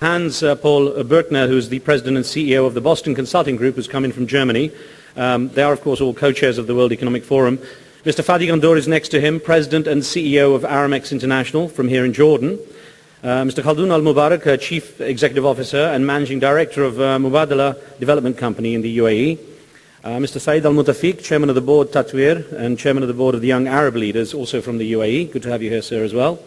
Paul Bürkner, who's the president and CEO of the Boston Consulting Group, who's come in from Germany. They are, of course, all co-chairs of the World Economic Forum. Mr. Fadi Ghandour is next to him, president and CEO of Aramex International from here in Jordan. Mr. Khaldoon al-Mubarak, chief executive officer and managing director of Mubadala Development Company in the UAE. Mr. Saeed al-Muntafiq, chairman of the board Tatweer and chairman of the board of the Young Arab Leaders, also from the UAE. Good to have you here, sir, as well.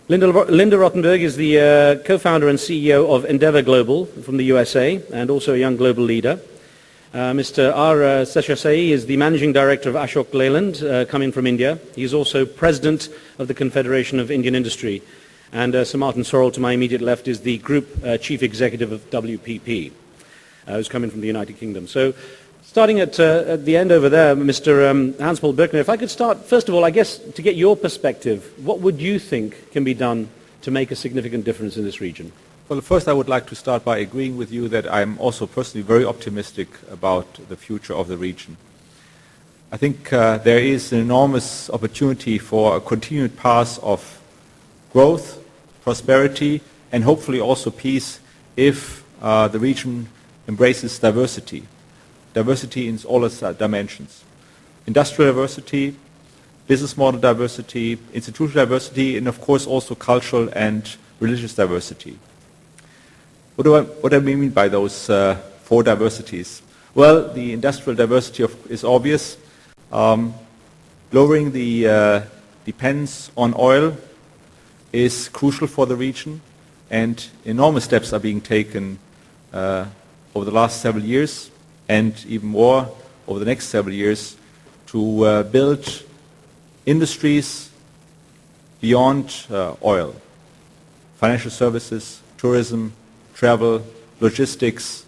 Linda Rottenberg is the co-founder and CEO of Endeavor Global from the USA and also a young global leader. Mr. Seshasayee is the managing director of Ashok Leyland, coming from India. He is also president of the Confederation of Indian Industry. And Sir Martin Sorrell, to my immediate left, is the group chief executive of WPP, who's coming from the United Kingdom. So, starting at the end over there, Mr. Hans-Paul Bürkner, if I could start, first of all, I guess, to get your perspective, what would you think can be done to make a significant difference in this region? Well, first I would like to start by agreeing with you that I'm also personally very optimistic about the future of the region. I think there is an enormous opportunity for a continued path of growth, prosperity, and hopefully also peace if the region embraces diversity. Diversity in all its dimensions. Industrial diversity, business model diversity, institutional diversity, and of course also cultural and religious diversity. What do I mean by those four diversities? Well, the industrial diversity is obvious. Lowering the dependence on oil is crucial for the region, and enormous steps are being taken over the last several years, and even more over the next several years, to build industries beyond oil. Financial services, tourism, travel, logistics,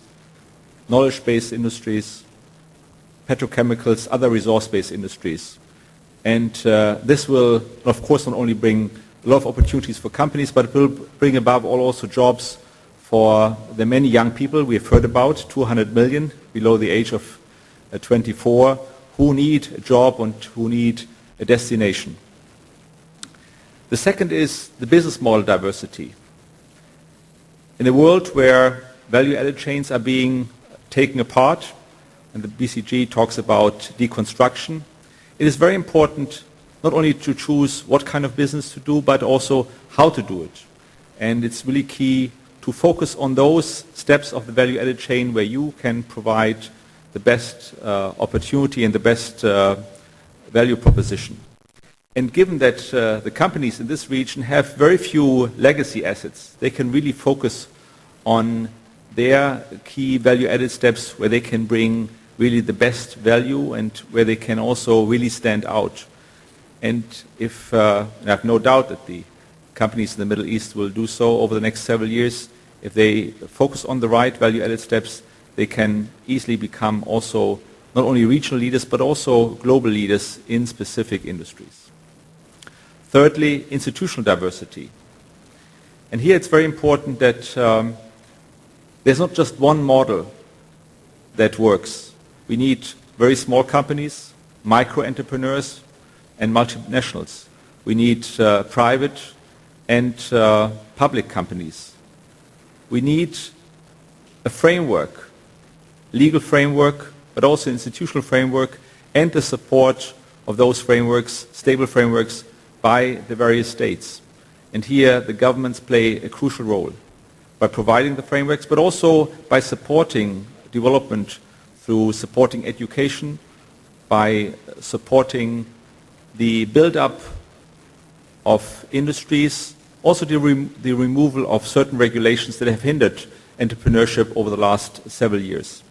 knowledge-based industries, petrochemicals, other resource-based industries. And this will, of course, not only bring a lot of opportunities for companies, but it will bring above all also jobs for the many young people we have heard about, 200 million below the age of 24, who need a job and who need a destination. The second is the business model diversity. In a world where value-added chains are being taken apart, and the BCG talks about deconstruction, it is very important not only to choose what kind of business to do, but also how to do it. And it's really key to focus on those steps of the value-added chain where you can provide the best opportunity and the best value proposition. And given that the companies in this region have very few legacy assets, they can really focus on their key value-added steps where they can bring really the best value and where they can also really stand out. And I have no doubt that the companies in the Middle East will do so over the next several years. If they focus on the right value-added steps, they can easily become also not only regional leaders, but also global leaders in specific industries. Thirdly, institutional diversity. And here it's very important that there's not just one model that works. We need very small companies, micro-entrepreneurs, and multinationals. We need private and public companies. We need a framework, legal framework, but also institutional framework, and the support of those frameworks, stable frameworks, by the various states. And here the governments play a crucial role by providing the frameworks, but also by supporting development through supporting education, by supporting the build-up of industries, also the removal of certain regulations that have hindered entrepreneurship over the last several years.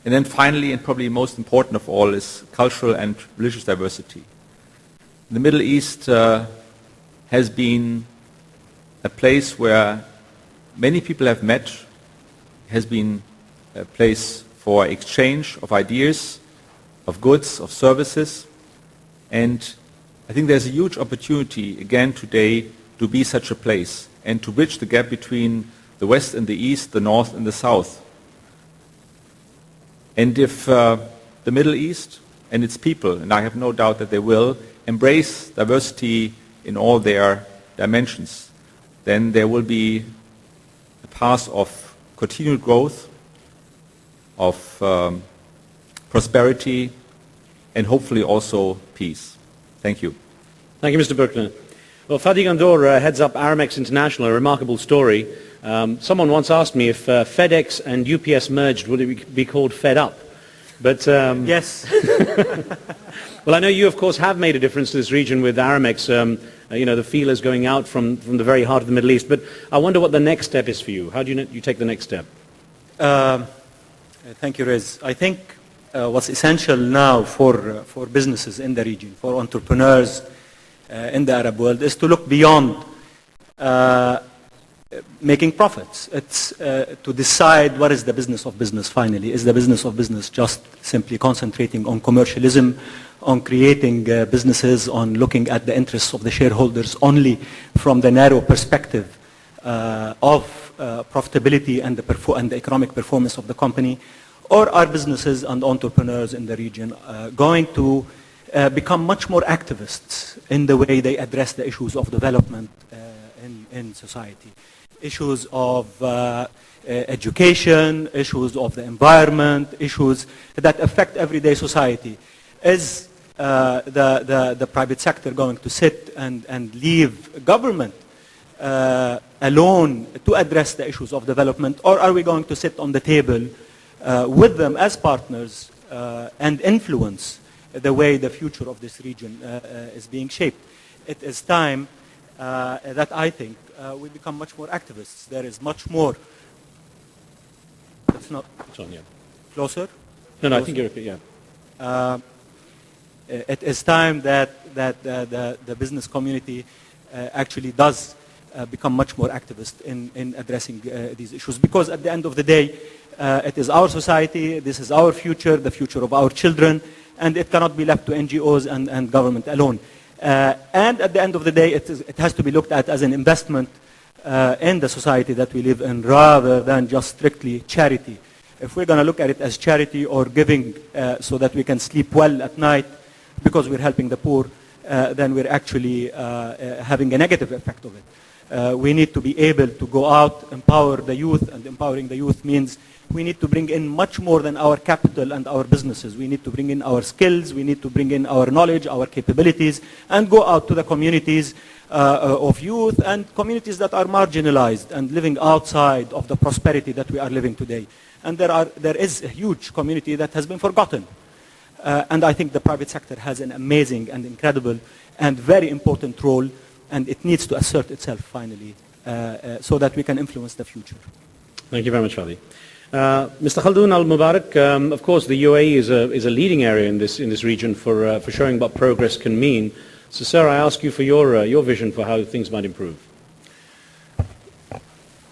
And then finally, and probably most important of all, is cultural and religious diversity. The Middle East has been a place where many people have met, has been a place for exchange of ideas, of goods, of services, and I think there's a huge opportunity again today to be such a place and to bridge the gap between the West and the East, the North and the South. And if the Middle East and its people, and I have no doubt that they will, embrace diversity in all their dimensions, then there will be path of continued growth, of prosperity, and hopefully also peace. Thank you. Thank you, Mr. Bürkner. Well, Fadi Ghandour heads up Aramex International, a remarkable story. Someone once asked me if FedEx and UPS merged, would it be called Fed Up? But yes. well, I know you, of course, have made a difference to this region with Aramex. The feelers going out from the very heart of the Middle East. But I wonder what the next step is for you. How do you take the next step? Thank you, Rez. I think what's essential now for businesses in the region, for entrepreneurs in the Arab world, is to look beyond making profits. It's to decide what is the business of business finally. Is the business of business just simply concentrating on commercialism, on creating businesses, on looking at the interests of the shareholders only from the narrow perspective of profitability and the economic performance of the company? Or are businesses and entrepreneurs in the region going to become much more activists in the way they address the issues of development in society? Issues of education, issues of the environment, issues that affect everyday society. Is the private sector going to sit and leave government alone to address the issues of development, or are we going to sit on the table with them as partners and influence the way the future of this region is being shaped? It is time that I think we become much more activists. There is much more. It's not. It's on, yeah. Closer? No, I think you're okay, yeah. It is time that the business community actually does become much more activist in addressing these issues. Because at the end of the day, it is our society, this is our future, the future of our children, and it cannot be left to NGOs and government alone. And at the end of the day, it has to be looked at as an investment in the society that we live in, rather than just strictly charity. If we're going to look at it as charity or giving so that we can sleep well at night because we're helping the poor, then we're actually having a negative effect of it. We need to be able to go out, empower the youth, and empowering the youth means we need to bring in much more than our capital and our businesses. We need to bring in our skills, we need to bring in our knowledge, our capabilities, and go out to the communities of youth and communities that are marginalized and living outside of the prosperity that we are living today. And there is a huge community that has been forgotten. And I think the private sector has an amazing and incredible and very important role, and it needs to assert itself finally so that we can influence the future. Thank you very much, Fadi. Mr. Khaldoon al-Mubarak, of course the UAE is a leading area in this region for showing what progress can mean. So sir, I ask you for your vision for how things might improve.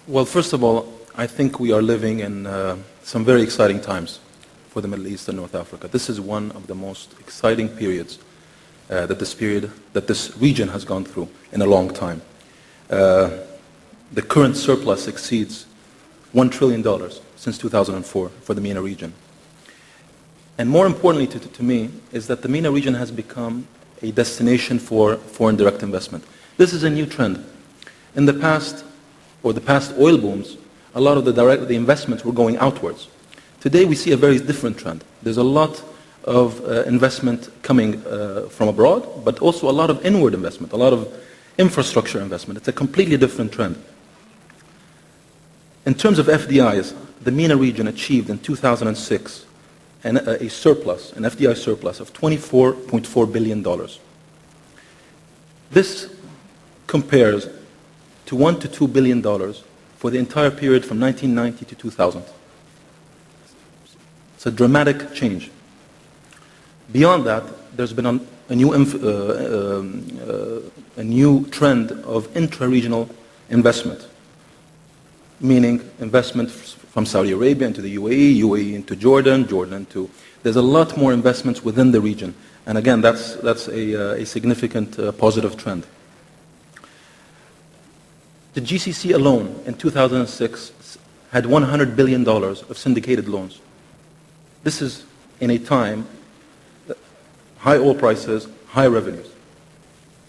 Well, first of all, I think we are living in some very exciting times for the Middle East and North Africa. This is one of the most exciting periods that this region has gone through in a long time. The current surplus exceeds $1 trillion since 2004 for the MENA region. And more importantly to me is that the MENA region has become a destination for foreign direct investment. This is a new trend. In the past oil booms, a lot of the investments were going outwards. Today we see a very different trend. There's a lot of investment coming from abroad, but also a lot of inward investment, a lot of infrastructure investment. It's a completely different trend. In terms of FDIs, the MENA region achieved in 2006 an FDI surplus of $24.4 billion. This compares to $1 to $2 billion for the entire period from 1990 to 2000. It's a dramatic change. Beyond that, there's been a new trend of intra-regional investment, meaning investment from Saudi Arabia into the UAE, UAE into Jordan, Jordan into... There's a lot more investments within the region. And again, that's a significant positive trend. The GCC alone in 2006 had $100 billion of syndicated loans. This is in a time, high oil prices, high revenues.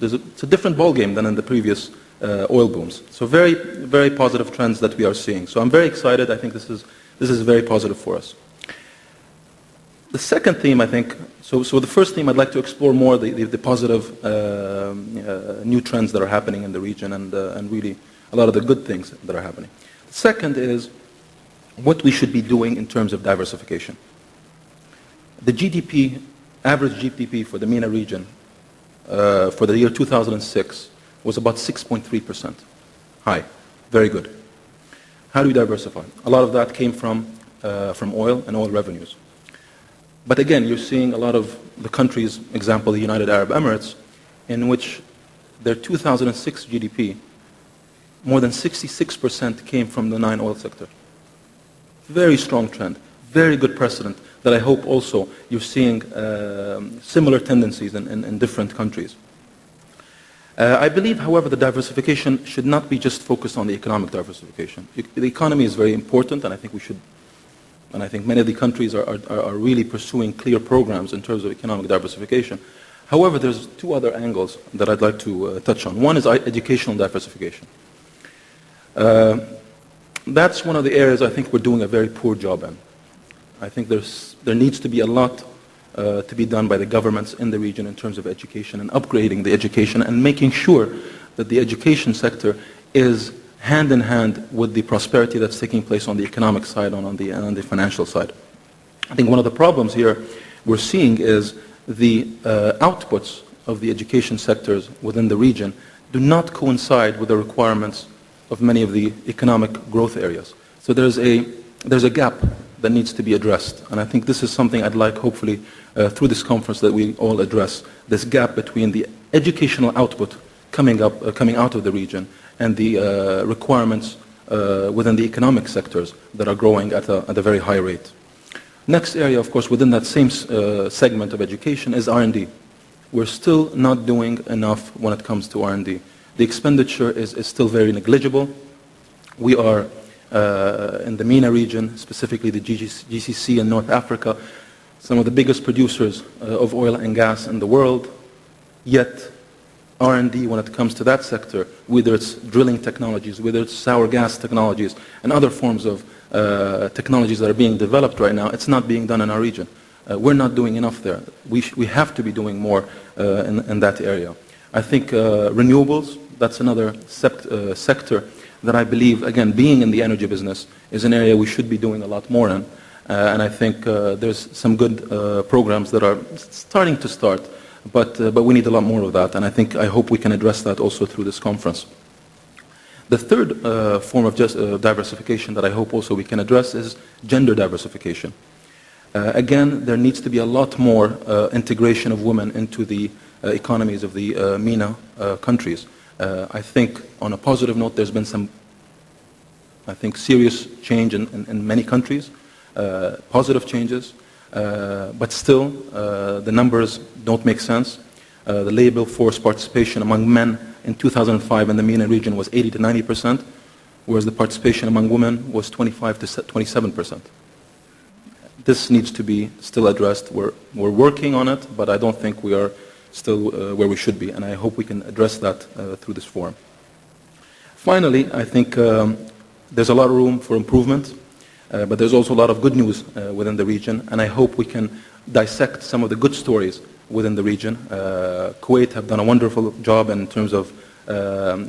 It's a different ballgame than in the previous oil booms. So very, very positive trends that we are seeing. So I'm very excited. I think this is very positive for us. The second theme, I think, so the first theme I'd like to explore more the positive new trends that are happening in the region and really a lot of the good things that are happening. The second is what we should be doing in terms of diversification. The GDP, average GDP for the MENA region for the year 2006 was about 6.3%. High, very good. How do we diversify? A lot of that came from oil and oil revenues. But again, you're seeing a lot of the countries, example, the United Arab Emirates, in which their 2006 GDP, more than 66% came from the non-oil sector. Very strong trend, very good precedent that I hope also you're seeing similar tendencies in different countries. I believe, however, the diversification should not be just focused on the economic diversification. The economy is very important, and I think we should. And I think many of the countries are really pursuing clear programs in terms of economic diversification. However, there's two other angles that I'd like to touch on. One is educational diversification. That's one of the areas I think we're doing a very poor job in. I think there needs to be a lot to be done by the governments in the region in terms of education and upgrading the education and making sure that the education sector is hand in hand with the prosperity that's taking place on the economic side and on the financial side. I think one of the problems here we're seeing is the outputs of the education sectors within the region do not coincide with the requirements of many of the economic growth areas. So there's a gap that needs to be addressed. And I think this is something I'd like, hopefully, through this conference that we all address, this gap between the educational output coming out of the region and the requirements within the economic sectors that are growing at a very high rate. Next area, of course, within that same segment of education is R&D. We're still not doing enough when it comes to R&D. The expenditure is still very negligible. We are, in the MENA region, specifically the GCC and North Africa, some of the biggest producers of oil and gas in the world, yet R&D when it comes to that sector, whether it's drilling technologies, whether it's sour gas technologies, and other forms of technologies that are being developed right now, it's not being done in our region. We're not doing enough there. We have to be doing more in that area. I think renewables, that's another sector that I believe, again, being in the energy business, is an area we should be doing a lot more in. And I think there's some good programs that are starting to start. But we need a lot more of that, and I hope we can address that also through this conference. The third form of diversification that I hope also we can address is gender diversification. Again, there needs to be a lot more integration of women into the economies of the MENA countries. I think, on a positive note, there's been some, I think, serious change in many countries, positive changes. But still, the numbers don't make sense. The labor force participation among men in 2005 in the MENA region was 80 to 90%, whereas the participation among women was 25 to 27%. This needs to be still addressed. We're working on it, but I don't think we are still where we should be, and I hope we can address that through this forum. Finally, I think there's a lot of room for improvement. But there's also a lot of good news within the region, and I hope we can dissect some of the good stories within the region. Kuwait have done a wonderful job in terms of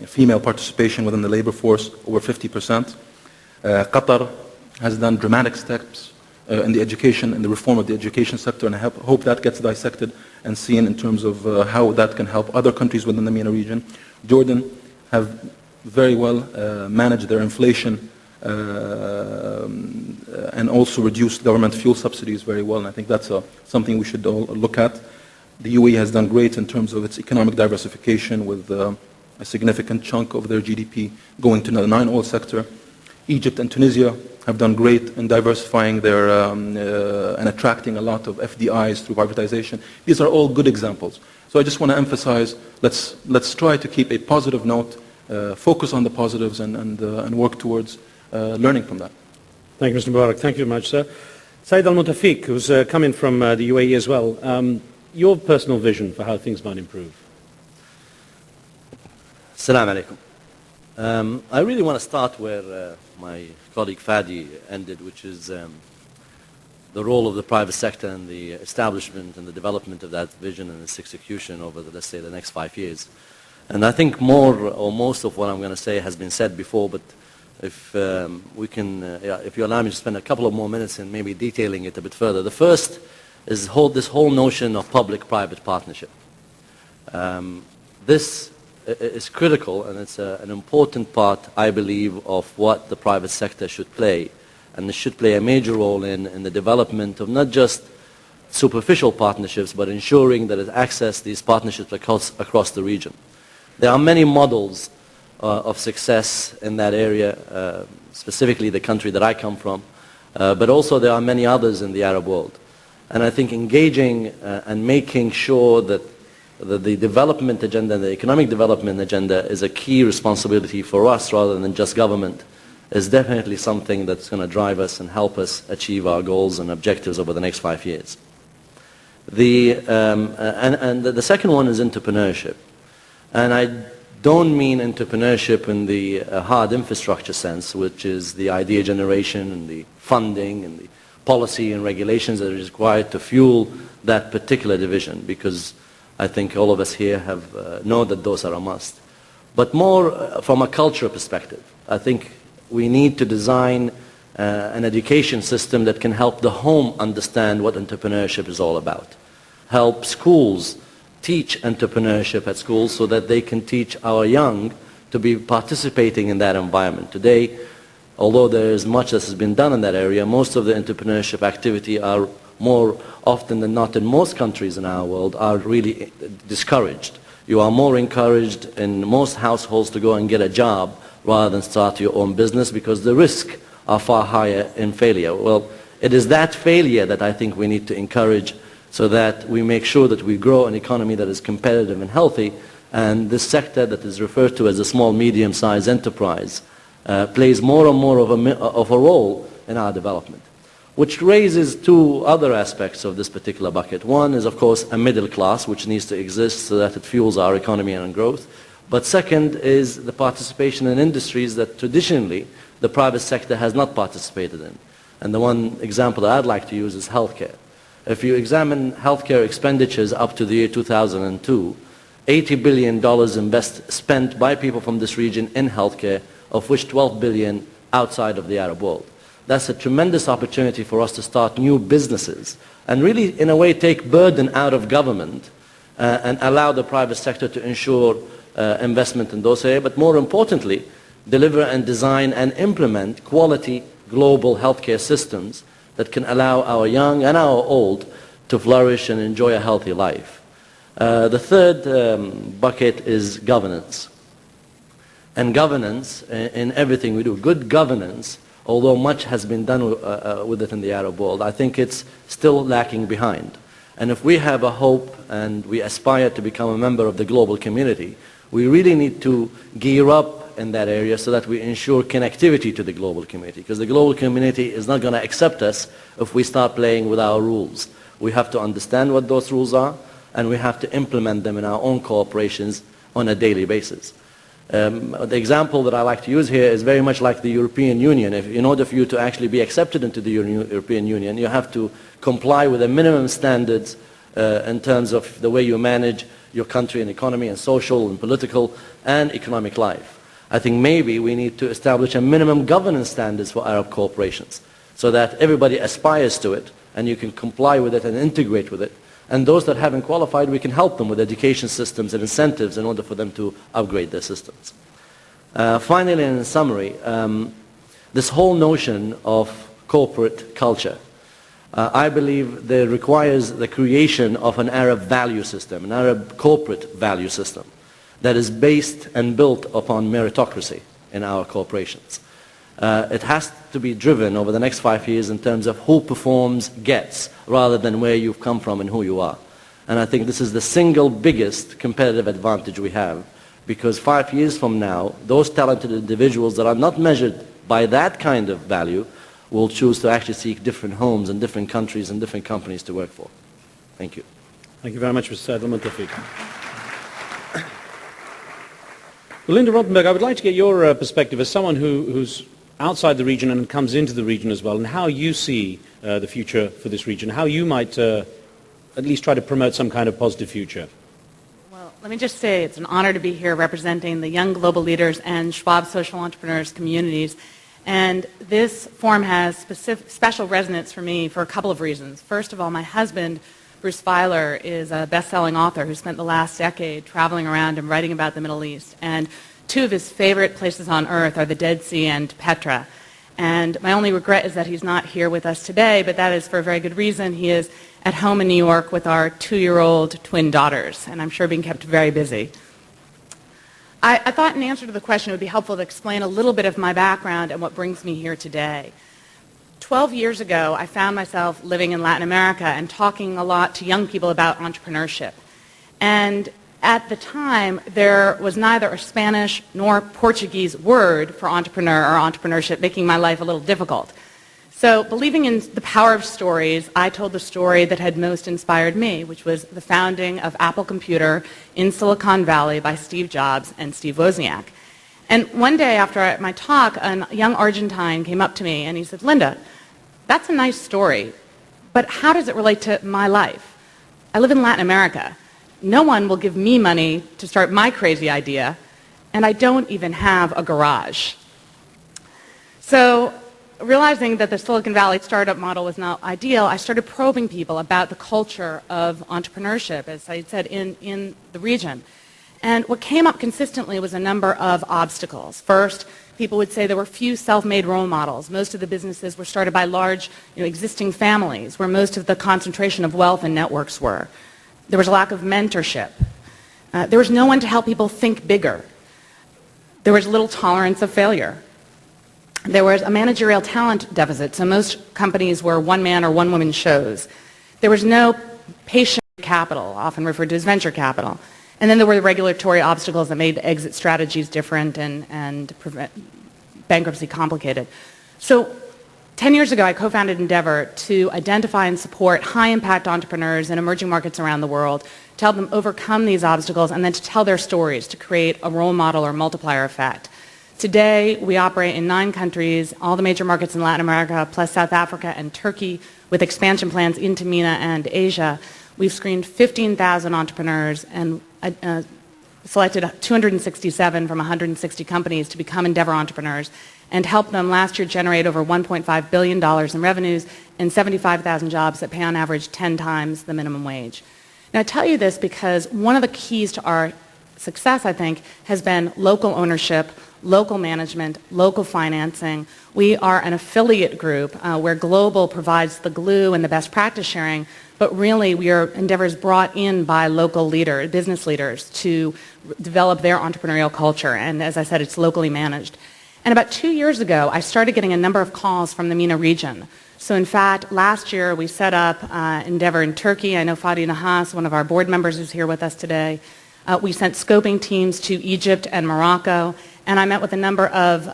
female participation within the labor force, over 50%. Qatar has done dramatic steps in the education and the reform of the education sector, and I hope that gets dissected and seen in terms of how that can help other countries within the MENA region. Jordan have very well managed their inflation and also reduced government fuel subsidies very well, and I think that's something we should all look at. The UAE has done great in terms of its economic diversification with a significant chunk of their GDP going to the non-oil sector. Egypt and Tunisia have done great in diversifying their and attracting a lot of FDIs through privatization. These are all good examples. So I just want to emphasize, let's try to keep a positive note, focus on the positives, and work towards learning from that. Thank you, Mr. Mubarak. Thank you very much, sir. Saeed al-Muntafiq, who's coming from the UAE as well, your personal vision for how things might improve. Assalamu alaikum. I really want to start where my colleague Fadi ended, which is the role of the private sector and the establishment and the development of that vision and its execution over, let's say, the next 5 years. And I think more or most of what I'm going to say has been said before, but if we can, if you allow me to spend a couple of more minutes in maybe detailing it a bit further. The first is this whole notion of public-private partnership. This is critical, and it's an important part, I believe, of what the private sector should play. And it should play a major role in the development of not just superficial partnerships, but ensuring that it accesses these partnerships across the region. There are many models of success in that area, specifically the country that I come from, but also there are many others in the Arab world. And I think engaging and making sure that the development agenda, the economic development agenda, is a key responsibility for us rather than just government, is definitely something that's going to drive us and help us achieve our goals and objectives over the next 5 years. The second one is entrepreneurship. And I don't mean entrepreneurship in the hard infrastructure sense, which is the idea generation and the funding and the policy and regulations that are required to fuel that particular division, because I think all of us here know that those are a must. But more from a cultural perspective, I think we need to design an education system that can help the home understand what entrepreneurship is all about. Help schools teach entrepreneurship at schools so that they can teach our young to be participating in that environment. Today, although there is much that has been done in that area, most of the entrepreneurship activity are more often than not in most countries in our world are really discouraged. You are more encouraged in most households to go and get a job rather than start your own business because the risks are far higher in failure. Well, it is that failure that I think we need to encourage so that we make sure that we grow an economy that is competitive and healthy, and this sector that is referred to as a small, medium-sized enterprise plays more and more of a role in our development, which raises two other aspects of this particular bucket. One is, of course, a middle class, which needs to exist so that it fuels our economy and growth. But second is the participation in industries that traditionally the private sector has not participated in. And the one example that I'd like to use is healthcare. If you examine healthcare expenditures up to the year 2002, $80 billion spent by people from this region in healthcare, of which 12 billion outside of the Arab world. That's a tremendous opportunity for us to start new businesses and really, in a way, take burden out of government and allow the private sector to ensure investment in those areas, but more importantly, deliver and design and implement quality global healthcare systems that can allow our young and our old to flourish and enjoy a healthy life. The third bucket is governance. And governance in everything we do. Good governance, although much has been done with it in the Arab world, I think it's still lacking behind. And if we have a hope and we aspire to become a member of the global community, we really need to gear up in that area so that we ensure connectivity to the global community, because the global community is not going to accept us if we start playing with our rules. We have to understand what those rules are, and we have to implement them in our own corporations on a daily basis. The example that I like to use here is very much like the European Union. In order for you to actually be accepted into the European Union, you have to comply with the minimum standards in terms of the way you manage your country and economy and social and political and economic life. I think maybe we need to establish a minimum governance standards for Arab corporations so that everybody aspires to it and you can comply with it and integrate with it. And those that haven't qualified, we can help them with education systems and incentives in order for them to upgrade their systems. Finally, in summary, this whole notion of corporate culture, I believe that requires the creation of an Arab value system, an Arab corporate value system that is based and built upon meritocracy in our corporations. It has to be driven over the next 5 years in terms of who performs gets rather than where you've come from and who you are. And I think this is the single biggest competitive advantage we have, because 5 years from now, those talented individuals that are not measured by that kind of value will choose to actually seek different homes in different countries and different companies to work for. Thank you. Thank you very much, Mr. Saeed Muntafiq. Well, Linda Rottenberg, I would like to get your perspective as someone who's outside the region and comes into the region as well, and how you see the future for this region, how you might at least try to promote some kind of positive future. Well, let me just say it's an honor to be here representing the young global leaders and Schwab social entrepreneurs communities. And this forum has special resonance for me for a couple of reasons. First of all, my husband, Bruce Feiler, is a best-selling author who spent the last decade traveling around and writing about the Middle East. And two of his favorite places on earth are the Dead Sea and Petra. And my only regret is that he's not here with us today, but that is for a very good reason. He is at home in New York with our 2-year-old twin daughters, and I'm sure being kept very busy. I thought in answer to the question it would be helpful to explain a little bit of my background and what brings me here today. 12 years ago, I found myself living in Latin America and talking a lot to young people about entrepreneurship. And at the time, there was neither a Spanish nor Portuguese word for entrepreneur or entrepreneurship, making my life a little difficult. So, believing in the power of stories, I told the story that had most inspired me, which was the founding of Apple Computer in Silicon Valley by Steve Jobs and Steve Wozniak. And one day after my talk, a young Argentine came up to me and he said, "Linda, that's a nice story, but how does it relate to my life? I live in Latin America. No one will give me money to start my crazy idea, and I don't even have a garage." So, realizing that the Silicon Valley startup model was not ideal, I started probing people about the culture of entrepreneurship, as I said, in the region. And what came up consistently was a number of obstacles. First, people would say there were few self-made role models. Most of the businesses were started by large, existing families, where most of the concentration of wealth and networks were. There was a lack of mentorship. There was no one to help people think bigger. There was little tolerance of failure. There was a managerial talent deficit, so most companies were one-man or one-woman shows. There was no patient capital, often referred to as venture capital. And then there were the regulatory obstacles that made exit strategies different and bankruptcy complicated. So 10 years ago, I co-founded Endeavor to identify and support high-impact entrepreneurs in emerging markets around the world, to help them overcome these obstacles, and then to tell their stories, to create a role model or multiplier effect. Today, we operate in 9 countries, all the major markets in Latin America, plus South Africa and Turkey, with expansion plans into MENA and Asia. We've screened 15,000 entrepreneurs and selected 267 from 160 companies to become Endeavor entrepreneurs, and helped them last year generate over $1.5 billion in revenues and 75,000 jobs that pay on average 10 times the minimum wage. Now, I tell you this because one of the keys to our success, I think, has been local ownership, local management, local financing. We are an affiliate group where Global provides the glue and the best practice sharing, but really Endeavor is brought in by local leaders, business leaders, to develop their entrepreneurial culture. And as I said, it's locally managed. And about 2 years ago, I started getting a number of calls from the MENA region. So in fact, last year we set up Endeavor in Turkey. I know Fadi Nahas, one of our board members, is here with us today. We sent scoping teams to Egypt and Morocco, and I met with a number of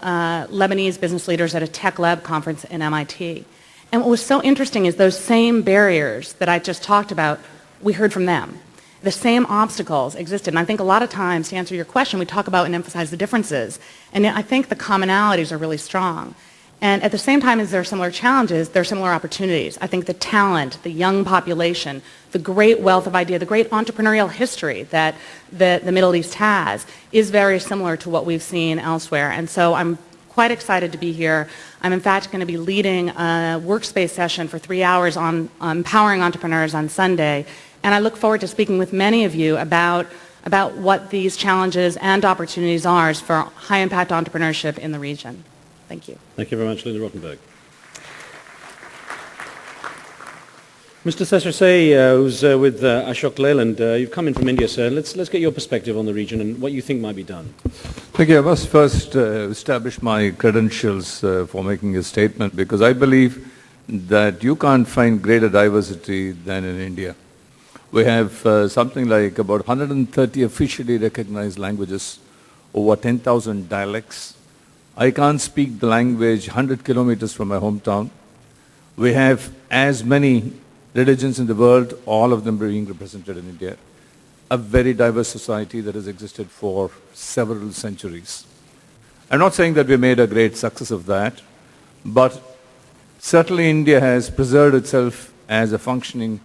Lebanese business leaders at a Tech Lab conference in MIT. And what was so interesting is those same barriers that I just talked about, we heard from them. The same obstacles existed. And I think a lot of times, to answer your question, we talk about and emphasize the differences. And I think the commonalities are really strong. And at the same time as there are similar challenges, there are similar opportunities. I think the talent, the young population, the great wealth of ideas, the great entrepreneurial history that the Middle East has is very similar to what we've seen elsewhere. And so I'm quite excited to be here. I'm in fact going to be leading a workspace session for 3 hours on empowering entrepreneurs on Sunday. And I look forward to speaking with many of you about what these challenges and opportunities are for high-impact entrepreneurship in the region. Thank you. Thank you very much, Linda Rottenberg. Mr. Seshasayee, who's with Ashok Leyland, you've come in from India, sir. Let's get your perspective on the region and what you think might be done. Thank you. I must first establish my credentials for making a statement, because I believe that you can't find greater diversity than in India. We have something like about 130 officially recognized languages, over 10,000 dialects. I can't speak the language 100 kilometers from my hometown. We have as many religions in the world, all of them being represented in India. a very diverse society that has existed for several centuries. I'm not saying that we made a great success of that, but certainly India has preserved itself as a functioning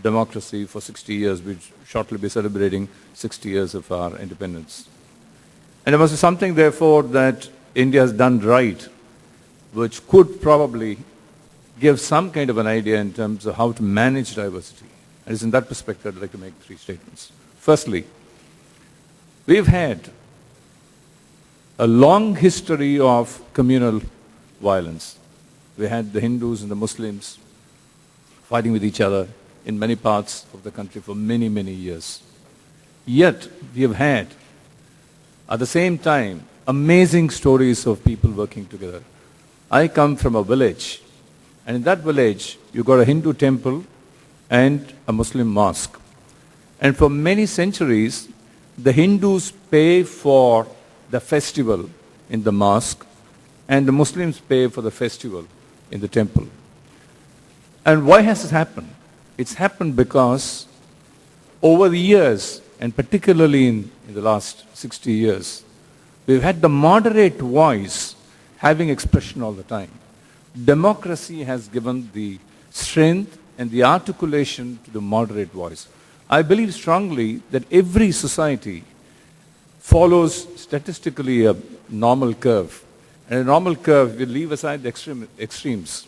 democracy for 60 years. We'll shortly be celebrating 60 years of our independence. And there must be something, therefore, that India has done right, which could probably give some kind of an idea in terms of how to manage diversity. And it's in that perspective I'd like to make 3 statements. Firstly, we've had a long history of communal violence. We had the Hindus and the Muslims fighting with each other in many parts of the country for many, many years. Yet, we have had, at the same time, amazing stories of people working together. I come from a village, and in that village, you got a Hindu temple and a Muslim mosque. And for many centuries, the Hindus pay for the festival in the mosque, and the Muslims pay for the festival in the temple. And why has this happened? It's happened because over the years, and particularly in the last 60 years, we've had the moderate voice having expression all the time. Democracy has given the strength and the articulation to the moderate voice. I believe strongly that every society follows statistically a normal curve. And a normal curve will leave aside the extremes.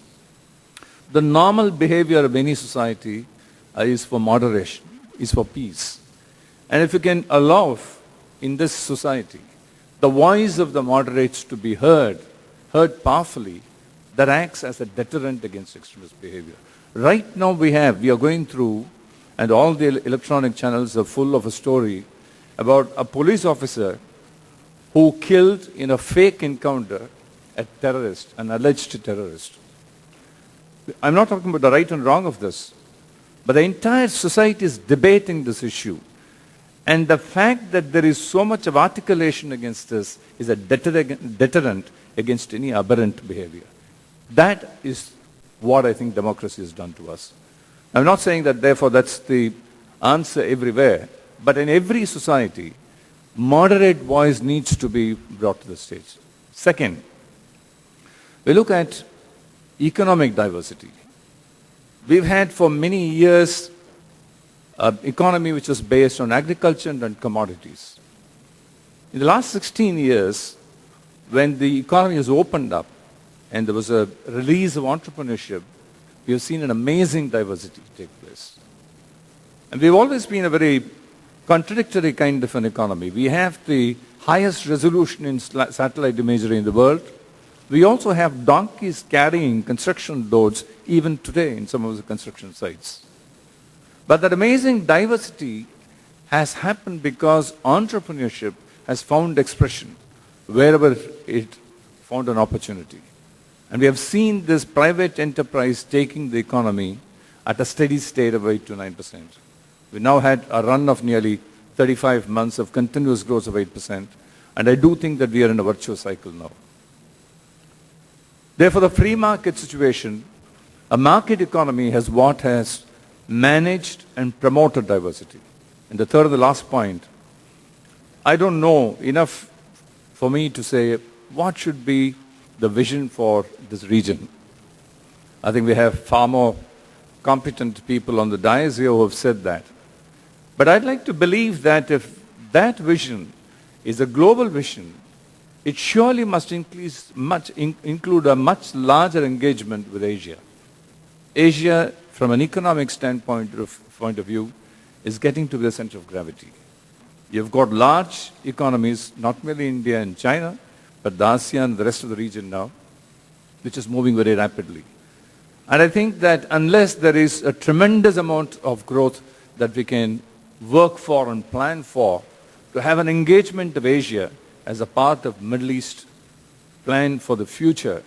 The normal behavior of any society is for moderation, is for peace. And if you can allow in this society the voice of the moderates to be heard powerfully, that acts as a deterrent against extremist behavior. Right now we are going through, and all the electronic channels are full of a story about a police officer who killed in a fake encounter a terrorist, an alleged terrorist. I'm not talking about the right and wrong of this, but the entire society is debating this issue. And the fact that there is so much of articulation against this is a deterrent against any aberrant behavior. That is what I think democracy has done to us. I'm not saying that therefore that's the answer everywhere, but in every society, moderate voice needs to be brought to the stage. Second, we look at economic diversity. We've had for many years an economy which was based on agriculture and commodities. In the last 16 years, when the economy has opened up and there was a release of entrepreneurship, we have seen an amazing diversity take place. And we've always been a very contradictory kind of an economy. We have the highest resolution in satellite imagery in the world. We also have donkeys carrying construction loads even today in some of the construction sites. But that amazing diversity has happened because entrepreneurship has found expression wherever it found an opportunity. And we have seen this private enterprise taking the economy at a steady state of 8 to 9%. We now had a run of nearly 35 months of continuous growth of 8%. And I do think that we are in a virtuous cycle now. Therefore, the free market situation, a market economy has managed and promoted diversity. And the third and the last point, I don't know enough for me to say what should be the vision for this region. I think we have far more competent people on the dais here who have said that. But I'd like to believe that if that vision is a global vision, it surely must include a much larger engagement with Asia. Asia, from an economic standpoint of view, is getting to be the center of gravity. You've got large economies, not merely India and China, but the ASEAN and the rest of the region now, which is moving very rapidly. And I think that unless there is a tremendous amount of growth that we can work for and plan for, to have an engagement of Asia as a part of Middle East plan for the future,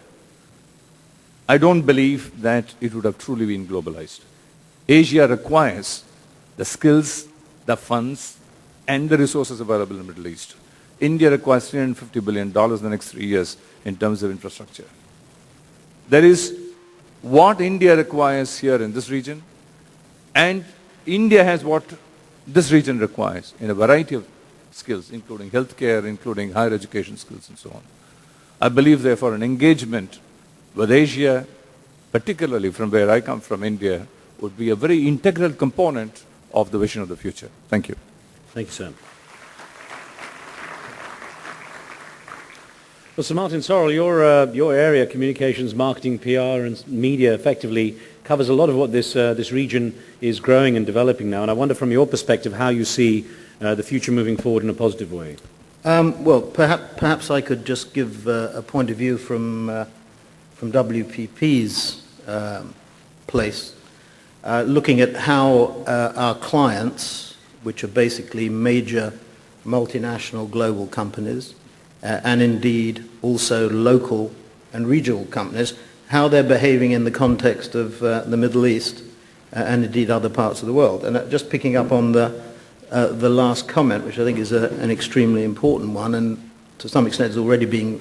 I don't believe that it would have truly been globalized. Asia requires the skills, the funds, and the resources available in the Middle East. India requires $350 billion in the next 3 years in terms of infrastructure. There is what India requires here in this region, and India has what this region requires in a variety of skills, including healthcare, including higher education skills and so on. I believe, therefore, an engagement with Asia, particularly from where I come from, India, would be a very integral component of the vision of the future. Thank you. Thank you, sir. Well, Sir Martin Sorrell, your area, communications, marketing, PR, and media, effectively covers a lot of what this region is growing and developing now. And I wonder, from your perspective, how you see the future moving forward in a positive way. Well, perhaps I could just give a point of view from WPP's place, looking at how our clients, which are basically major multinational global companies, and indeed also local and regional companies, how they're behaving in the context of the Middle East and indeed other parts of the world. And just picking up on the last comment, which I think is an extremely important one, and to some extent is already being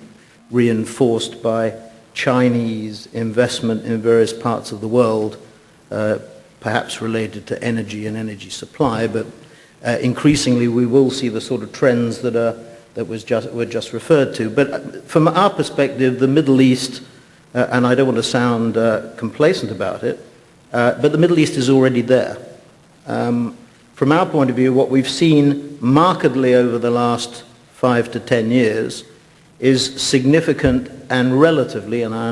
reinforced by Chinese investment in various parts of the world, perhaps related to energy and energy supply, but increasingly we will see the sort of trends that were just referred to. But from our perspective, the Middle East, and I don't want to sound complacent about it, but the Middle East is already there. From our point of view, what we've seen markedly over the last 5 to 10 years is significant and relatively, and I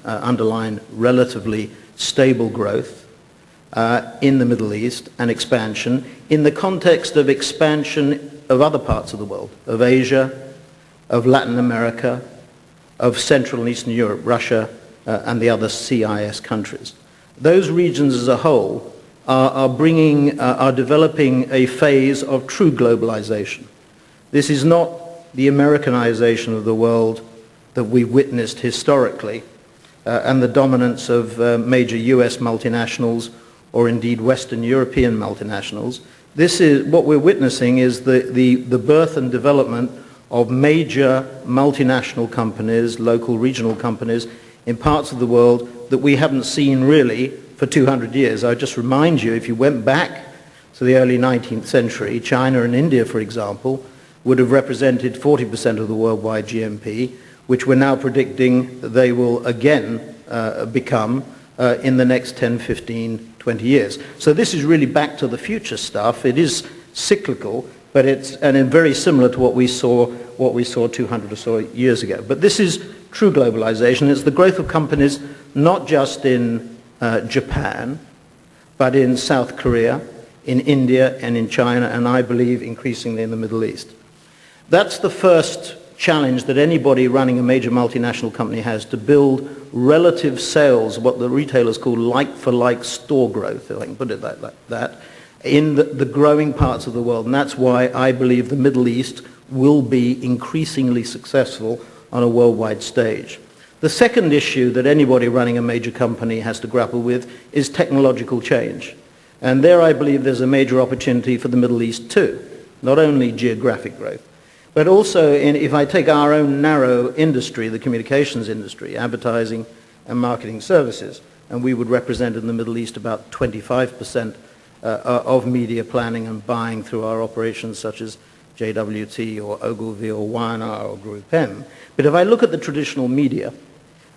underline relatively, stable growth in the Middle East and expansion in the context of expansion of other parts of the world, of Asia, of Latin America, of Central and Eastern Europe, Russia, and the other CIS countries. Those regions as a whole are developing a phase of true globalization. This is not the Americanization of the world that we witnessed historically, and the dominance of major US multinationals or indeed Western European multinationals. This is what we're witnessing is the birth and development of major multinational companies, local regional companies in parts of the world that we haven't seen really for 200 years. I just remind you, if you went back to the early 19th century, China and India, for example, would have represented 40% of the worldwide GNP, which we're now predicting they will again become in the next 10, 15, 20 years. So this is really back to the future stuff. It is cyclical, but it's very similar to what we saw 200 or so years ago. But this is true globalization. It's the growth of companies not just in Japan, but in South Korea, in India, and in China, and I believe increasingly in the Middle East. That's the first challenge that anybody running a major multinational company has, to build relative sales, what the retailers call like-for-like store growth, if I can put it like that, in the growing parts of the world. And that's why I believe the Middle East will be increasingly successful on a worldwide stage. The second issue that anybody running a major company has to grapple with is technological change. And there I believe there's a major opportunity for the Middle East too, not only geographic growth, but also if I take our own narrow industry, the communications industry, advertising and marketing services, and we would represent in the Middle East about 25% of media planning and buying through our operations such as JWT or Ogilvy or Y&R or Group M. But if I look at the traditional media,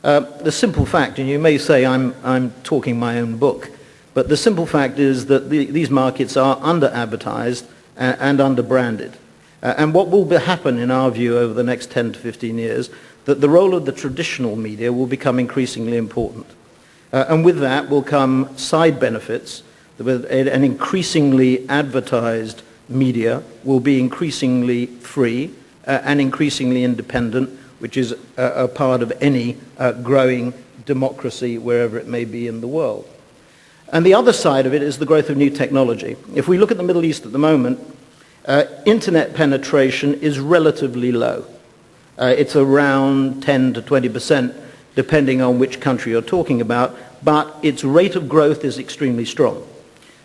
the simple fact, and you may say I'm talking my own book, but the simple fact is that these markets are under-advertised and under-branded. And what will happen, in our view, over the next 10 to 15 years, that the role of the traditional media will become increasingly important. And with that will come side benefits. An increasingly advertised media will be increasingly free and increasingly independent, which is a part of any growing democracy wherever it may be in the world. And the other side of it is the growth of new technology. If we look at the Middle East at the moment, internet penetration is relatively low. It's around 10 to 20%, depending on which country you're talking about, but its rate of growth is extremely strong.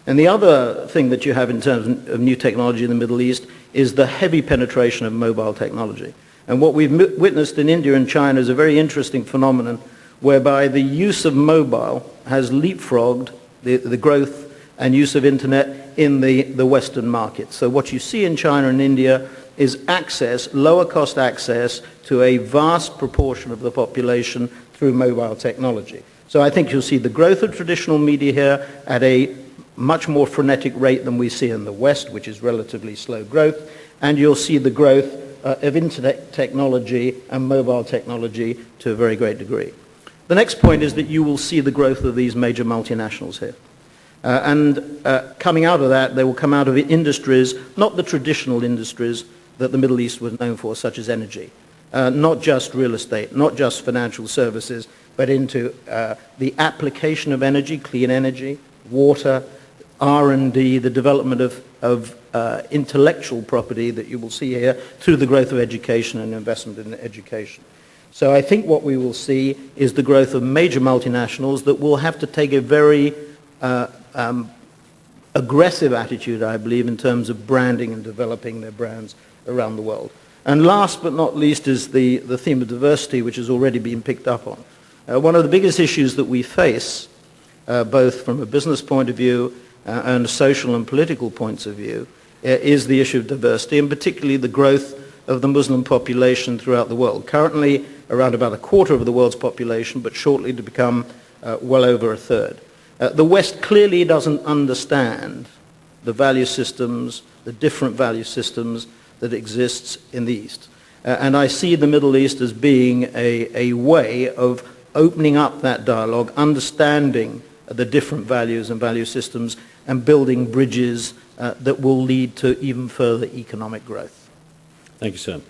And the other thing that you have in terms of new technology in the Middle East is the heavy penetration of mobile technology. And what we've witnessed in India and China is a very interesting phenomenon whereby the use of mobile has leapfrogged the growth and use of internet in the Western market. So what you see in China and India is access, lower cost access to a vast proportion of the population through mobile technology. So I think you'll see the growth of traditional media here at a much more frenetic rate than we see in the West, which is relatively slow growth, and you'll see the growth of internet technology and mobile technology to a very great degree. The next point is that you will see the growth of these major multinationals here. Coming out of that, they will come out of industries, not the traditional industries that the Middle East was known for, such as energy, not just real estate, not just financial services, but into the application of energy, clean energy, water, R&D, the development of intellectual property that you will see here through the growth of education and investment in education. So I think what we will see is the growth of major multinationals that will have to take a very aggressive attitude, I believe, in terms of branding and developing their brands around the world. And last but not least is the theme of diversity, which has already been picked up on. One of the biggest issues that we face, both from a business point of view and a social and political points of view, is the issue of diversity, and particularly the growth of the Muslim population throughout the world. Currently around about a quarter of the world's population, but shortly to become well over a third. The West clearly doesn't understand the value systems, the different value systems that exists in the East. And I see the Middle East as being a way of opening up that dialogue, understanding the different values and value systems, and building bridges that will lead to even further economic growth. Thank you, sir.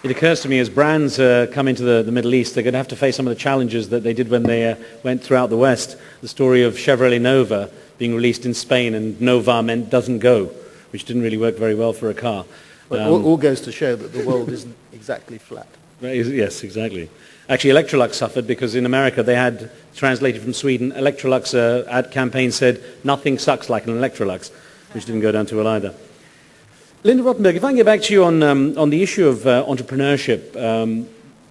It occurs to me as brands come into the Middle East, they're going to have to face some of the challenges that they did when they went throughout the West. The story of Chevrolet Nova being released in Spain, and Nova meant doesn't go, which didn't really work very well for a car. Well, all goes to show that the world isn't exactly flat. Yes, exactly. Actually, Electrolux suffered because in America they had, translated from Sweden, Electrolux ad campaign said, "Nothing sucks like an Electrolux," which didn't go down too well either. Linda Rottenberg, if I can get back to you on the issue of entrepreneurship,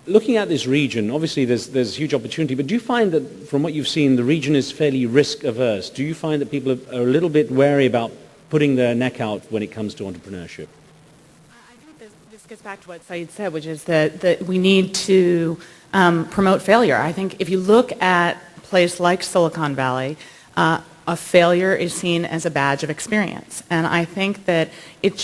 looking at this region, obviously there's huge opportunity, but do you find that from what you've seen, the region is fairly risk averse? Do you find that people are a little bit wary about putting their neck out when it comes to entrepreneurship? I think this gets back to what Saeed said, which is that we need to promote failure. I think if you look at a place like Silicon Valley, a failure is seen as a badge of experience. And I think that it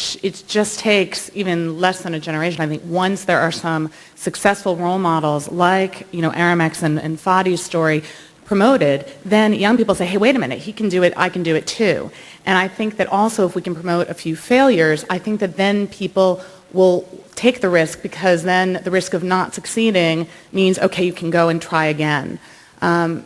just takes even less than a generation. I think once there are some successful role models like, Aramex and Fadi's story promoted, then young people say, hey, wait a minute, he can do it, I can do it too. And I think that also if we can promote a few failures, I think that then people will take the risk, because then the risk of not succeeding means, okay, you can go and try again.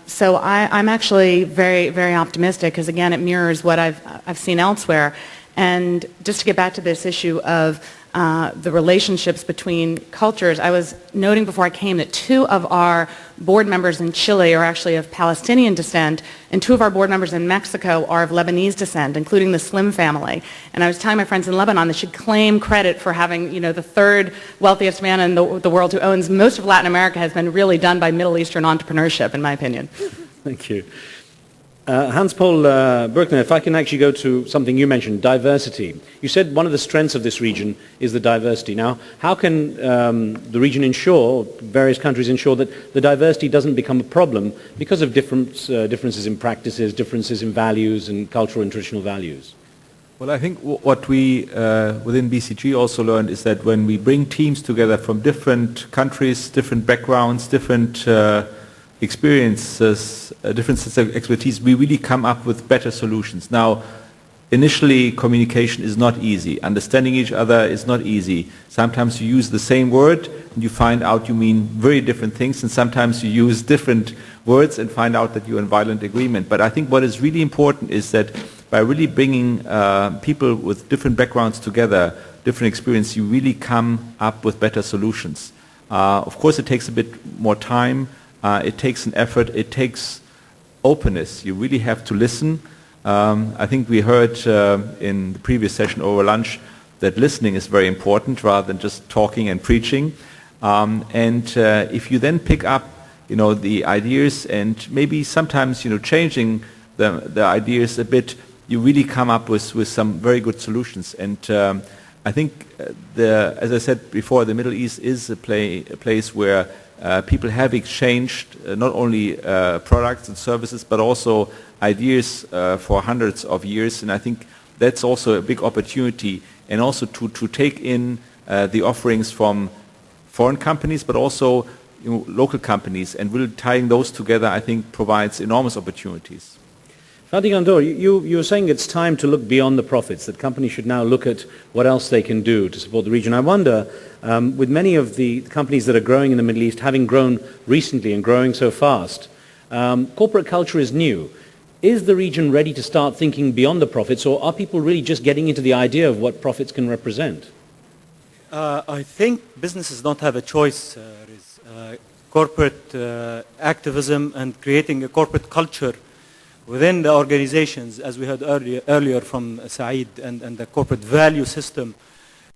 So I'm actually very, very optimistic, because again, it mirrors what I've seen elsewhere. And just to get back to this issue of the relationships between cultures, I was noting before I came that 2 of our board members in Chile are actually of Palestinian descent, and 2 of our board members in Mexico are of Lebanese descent, including the Slim family. And I was telling my friends in Lebanon they should claim credit for having, the 3rd wealthiest man in the world who owns most of Latin America has been really done by Middle Eastern entrepreneurship, in my opinion. Thank you. Hans-Paul Bürkner, if I can actually go to something you mentioned, diversity. You said one of the strengths of this region is the diversity. Now, how can the region ensure, various countries ensure that the diversity doesn't become a problem because of differences in practices, differences in values and cultural and traditional values? Well, I think what we within BCG also learned is that when we bring teams together from different countries, different backgrounds, different experiences, different sets of expertise, we really come up with better solutions. Now, initially, communication is not easy. Understanding each other is not easy. Sometimes you use the same word and you find out you mean very different things, and sometimes you use different words and find out that you're in violent agreement. But I think what is really important is that by really bringing people with different backgrounds together, different experience, you really come up with better solutions. Of course, it takes a bit more time. It takes an effort. It takes openness. You really have to listen. I think we heard in the previous session over lunch that listening is very important rather than just talking and preaching. And if you then pick up the ideas, and maybe sometimes, changing the ideas a bit, you really come up with some very good solutions. And I think, as I said before, the Middle East is a place where people have exchanged not only products and services, but also ideas for hundreds of years. And I think that's also a big opportunity, and also to take in the offerings from foreign companies, but also local companies, and really tying those together, I think, provides enormous opportunities. Fadi Ghandour, you were saying it's time to look beyond the profits, that companies should now look at what else they can do to support the region. I wonder, with many of the companies that are growing in the Middle East, having grown recently and growing so fast, corporate culture is new. Is the region ready to start thinking beyond the profits, or are people really just getting into the idea of what profits can represent? I think businesses don't have a choice, Riz. Corporate activism and creating a corporate culture within the organizations, as we heard earlier from Saeed, and the corporate value system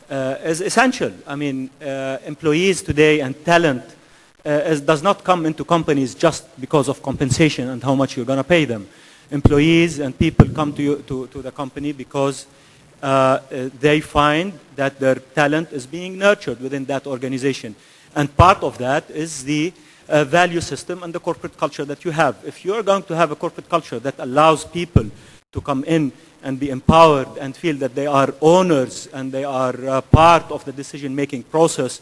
is essential. I mean, employees today and talent does not come into companies just because of compensation and how much you're going to pay them. Employees and people come to the company because they find that their talent is being nurtured within that organization. And part of that is the value system and the corporate culture that you have. If you're going to have a corporate culture that allows people to come in and be empowered and feel that they are owners and they are part of the decision-making process,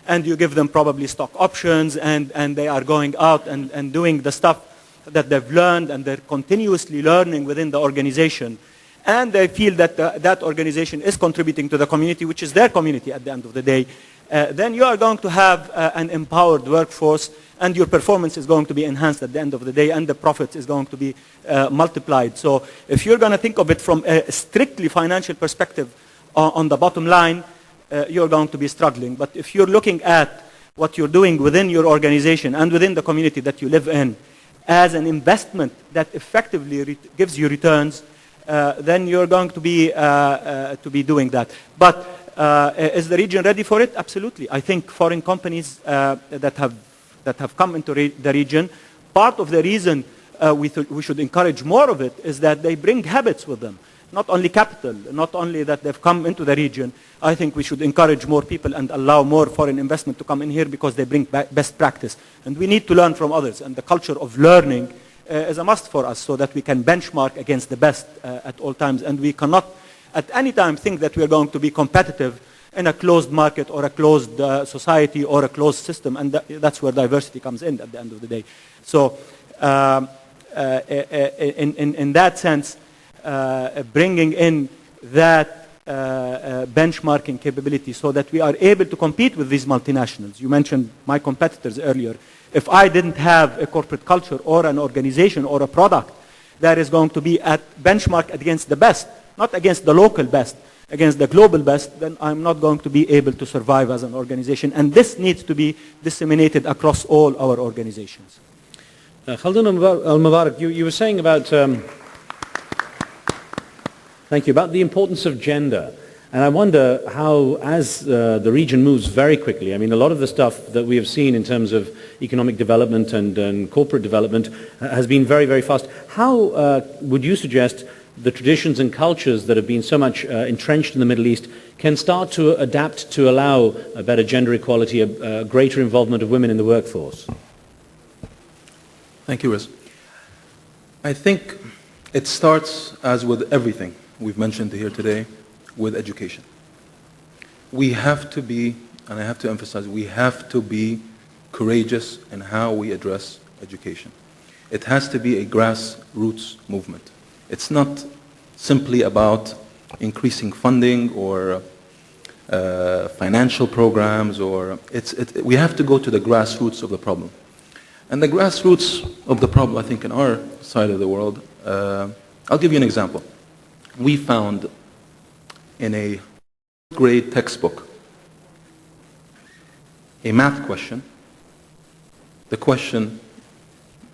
and you give them probably stock options, and they are going out and doing the stuff that they've learned, and they're continuously learning within the organization, and they feel that that organization is contributing to the community, which is their community at the end of the day, then you are going to have an empowered workforce, and your performance is going to be enhanced at the end of the day, and the profit is going to be multiplied. So if you're going to think of it from a strictly financial perspective on the bottom line, you're going to be struggling. But if you're looking at what you're doing within your organization and within the community that you live in as an investment that effectively gives you returns, then you're going to be doing that. But is the region ready for it? Absolutely. I think foreign companies that have come into the region, part of the reason we should encourage more of it is that they bring habits with them. Not only capital, not only that they've come into the region. I think we should encourage more people and allow more foreign investment to come in here because they bring best practice. And we need to learn from others. And the culture of learning is a must for us so that we can benchmark against the best at all times. And we cannot at any time think that we are going to be competitive in a closed market or a closed society or a closed system. And that's where diversity comes in at the end of the day. So in that sense, bringing in that benchmarking capability so that we are able to compete with these multinationals. You mentioned my competitors earlier. If I didn't have a corporate culture or an organization or a product that is going to be at benchmark against the best, not against the local best, against the global best, then I'm not going to be able to survive as an organization. And this needs to be disseminated across all our organizations. Khaldoon al-Mubarak, you were saying about... Thank you. About the importance of gender. And I wonder how, as the region moves very quickly, I mean, a lot of the stuff that we have seen in terms of economic development and corporate development has been very, very fast. How would you suggest the traditions and cultures that have been so much entrenched in the Middle East can start to adapt to allow a better gender equality, a greater involvement of women in the workforce? Thank you, Riz. I think it starts, as with everything we've mentioned here today, with education. We have to be, and I have to emphasize, we have to be courageous in how we address education. It has to be a grassroots movement. It's not simply about increasing funding or financial programs, or we have to go to the grassroots of the problem. And the grassroots of the problem, I think, in our side of the world, I'll give you an example. We found in a grade textbook a math question. The question,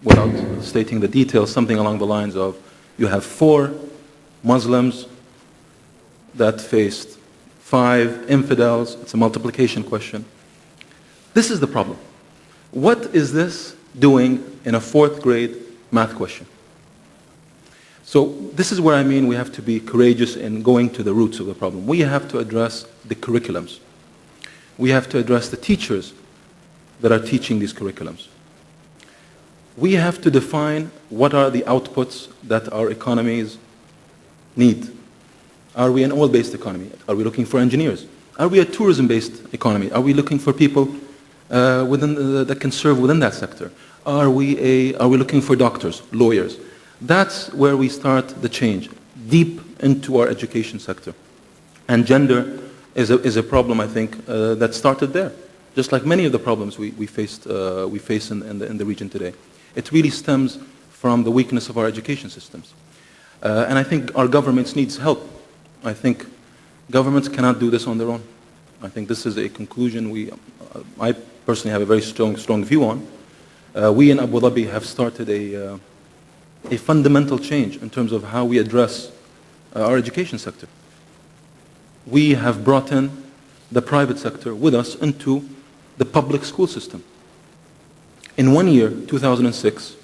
without stating the details, something along the lines of, you have 4 Muslims that faced 5 infidels. It's a multiplication question. This is the problem. What is this doing in a 4th grade math question. So this is where I mean we have to be courageous in going to the roots of the problem. We have to address the curriculums. We have to address the teachers that are teaching these curriculums. We have to define what are the outputs that our economies need. Are we an oil-based economy? Are we looking for engineers? Are we a tourism-based economy? Are we looking for people that can serve within that sector? Are we looking for doctors, lawyers? That's where we start the change, deep into our education sector. And gender is a problem, I think, that started there. Just like many of the problems we face in the region today. It really stems from the weakness of our education systems. And I think our governments needs help. I think governments cannot do this on their own. I think this is a conclusion I personally have a very strong view on. We in Abu Dhabi have started a fundamental change in terms of how we address our education sector. We have brought in the private sector with us into the public school system. In 1 year, 2006,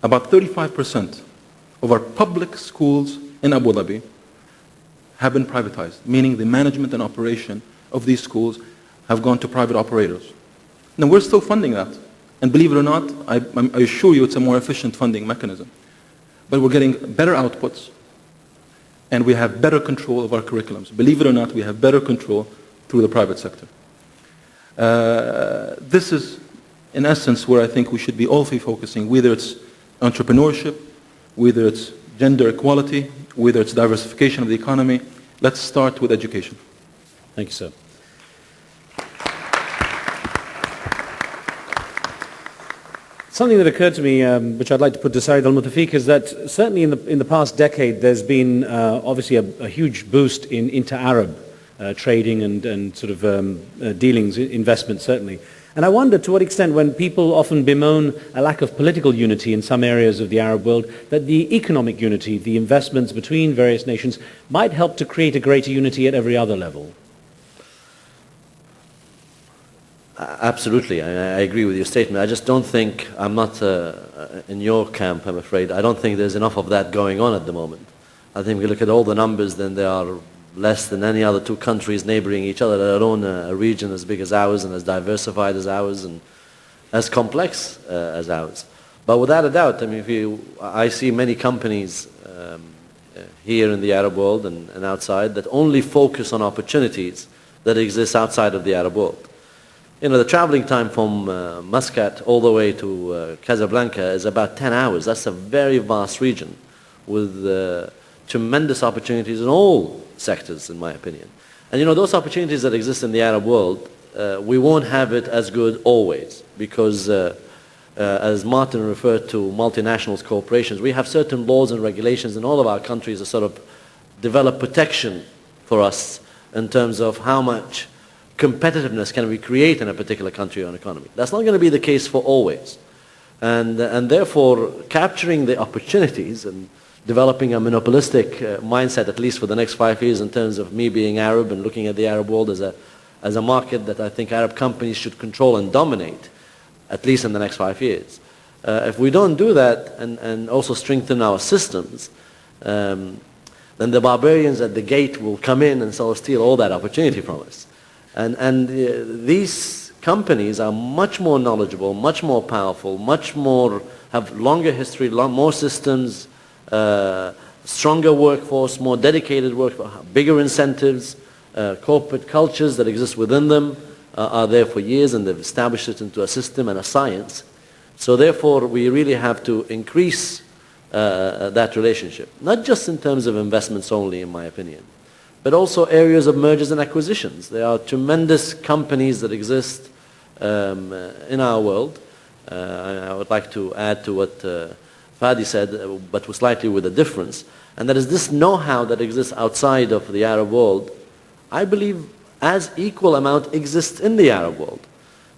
about 35% of our public schools in Abu Dhabi have been privatized, meaning the management and operation of these schools have gone to private operators. Now we're still funding that. And believe it or not, I assure you it's a more efficient funding mechanism. But we're getting better outputs and we have better control of our curriculums. Believe it or not, we have better control through the private sector. This is, in essence, where I think we should be all focusing, whether it's entrepreneurship, whether it's gender equality, whether it's diversification of the economy. Let's start with education. Thank you, sir. Something that occurred to me, which I'd like to put to Saeed al-Muntafiq, is that certainly in the past decade, there's been obviously a huge boost in inter-Arab trading and sort of dealings, investment certainly. And I wonder to what extent, when people often bemoan a lack of political unity in some areas of the Arab world, that the economic unity, the investments between various nations, might help to create a greater unity at every other level. Absolutely, I agree with your statement. I just don't think, I'm not in your camp, I'm afraid. I don't think there's enough of that going on at the moment. I think if you look at all the numbers, then there are less than any other two countries neighboring each other, let alone a region as big as ours and as diversified as ours and as complex as ours. But without a doubt, I mean, I see many companies here in the Arab world and outside that only focus on opportunities that exist outside of the Arab world. You know, the traveling time from Muscat all the way to Casablanca is about 10 hours. That's a very vast region with tremendous opportunities in all sectors, in my opinion. And you know, those opportunities that exist in the Arab world, we won't have it as good always because, as Martin referred to, multinationals, corporations, we have certain laws and regulations in all of our countries that sort of develop protection for us in terms of how much competitiveness can we create in a particular country or an economy. That's not going to be the case for always. And therefore, capturing the opportunities and developing a monopolistic mindset, at least for the next 5 years, in terms of me being Arab and looking at the Arab world as a market that I think Arab companies should control and dominate, at least in the next 5 years. If we don't do that and also strengthen our systems, then the barbarians at the gate will come in and sort of steal all that opportunity from us. And these companies are much more knowledgeable, much more powerful, much more, have longer history, more systems, stronger workforce, more dedicated workforce, bigger incentives, corporate cultures that exist within them are there for years and they've established it into a system and a science. So therefore we really have to increase that relationship, not just in terms of investments only, in my opinion, but also areas of mergers and acquisitions. There are tremendous companies that exist in our world. I would like to add to what Fadi said, but slightly with a difference, and that is this know-how that exists outside of the Arab world, I believe as equal amount exists in the Arab world.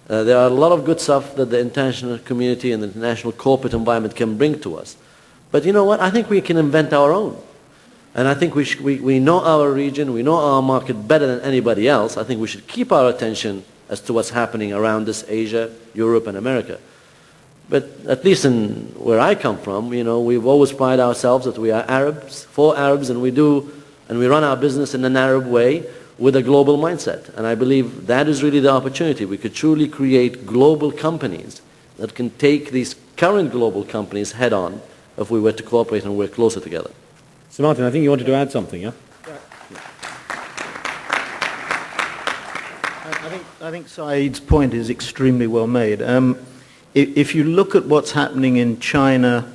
There are a lot of good stuff that the international community and the international corporate environment can bring to us. But you know what? I think we can invent our own. And I think we know our region, we know our market better than anybody else. I think we should keep our attention as to what's happening around us, Asia, Europe, and America. But at least in where I come from, we've always prided ourselves that we are Arabs, for Arabs, and we run our business in an Arab way with a global mindset. And I believe that is really the opportunity. We could truly create global companies that can take these current global companies head on if we were to cooperate and work closer together. So Martin, I think you wanted to add something, yeah? I think Saeed's point is extremely well made. If you look at what's happening in China,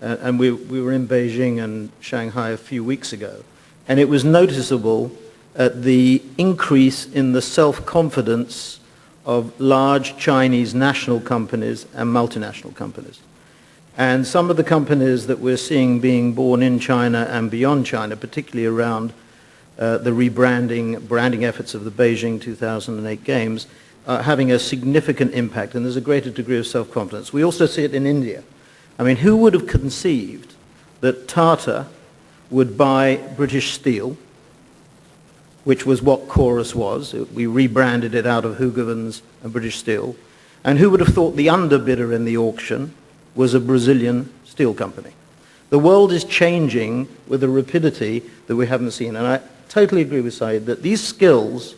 and we were in Beijing and Shanghai a few weeks ago, and it was noticeable the increase in the self-confidence of large Chinese national companies and multinational companies. And some of the companies that we're seeing being born in China and beyond China, particularly around the branding efforts of the Beijing 2008 Games, having a significant impact, and there's a greater degree of self-confidence. We also see it in India. I mean, who would have conceived that Tata would buy British Steel, which was what Chorus was? We rebranded it out of Hoogovens and British Steel. And who would have thought the underbidder in the auction was a Brazilian steel company? The world is changing with a rapidity that we haven't seen. And I totally agree with Saeed that these skills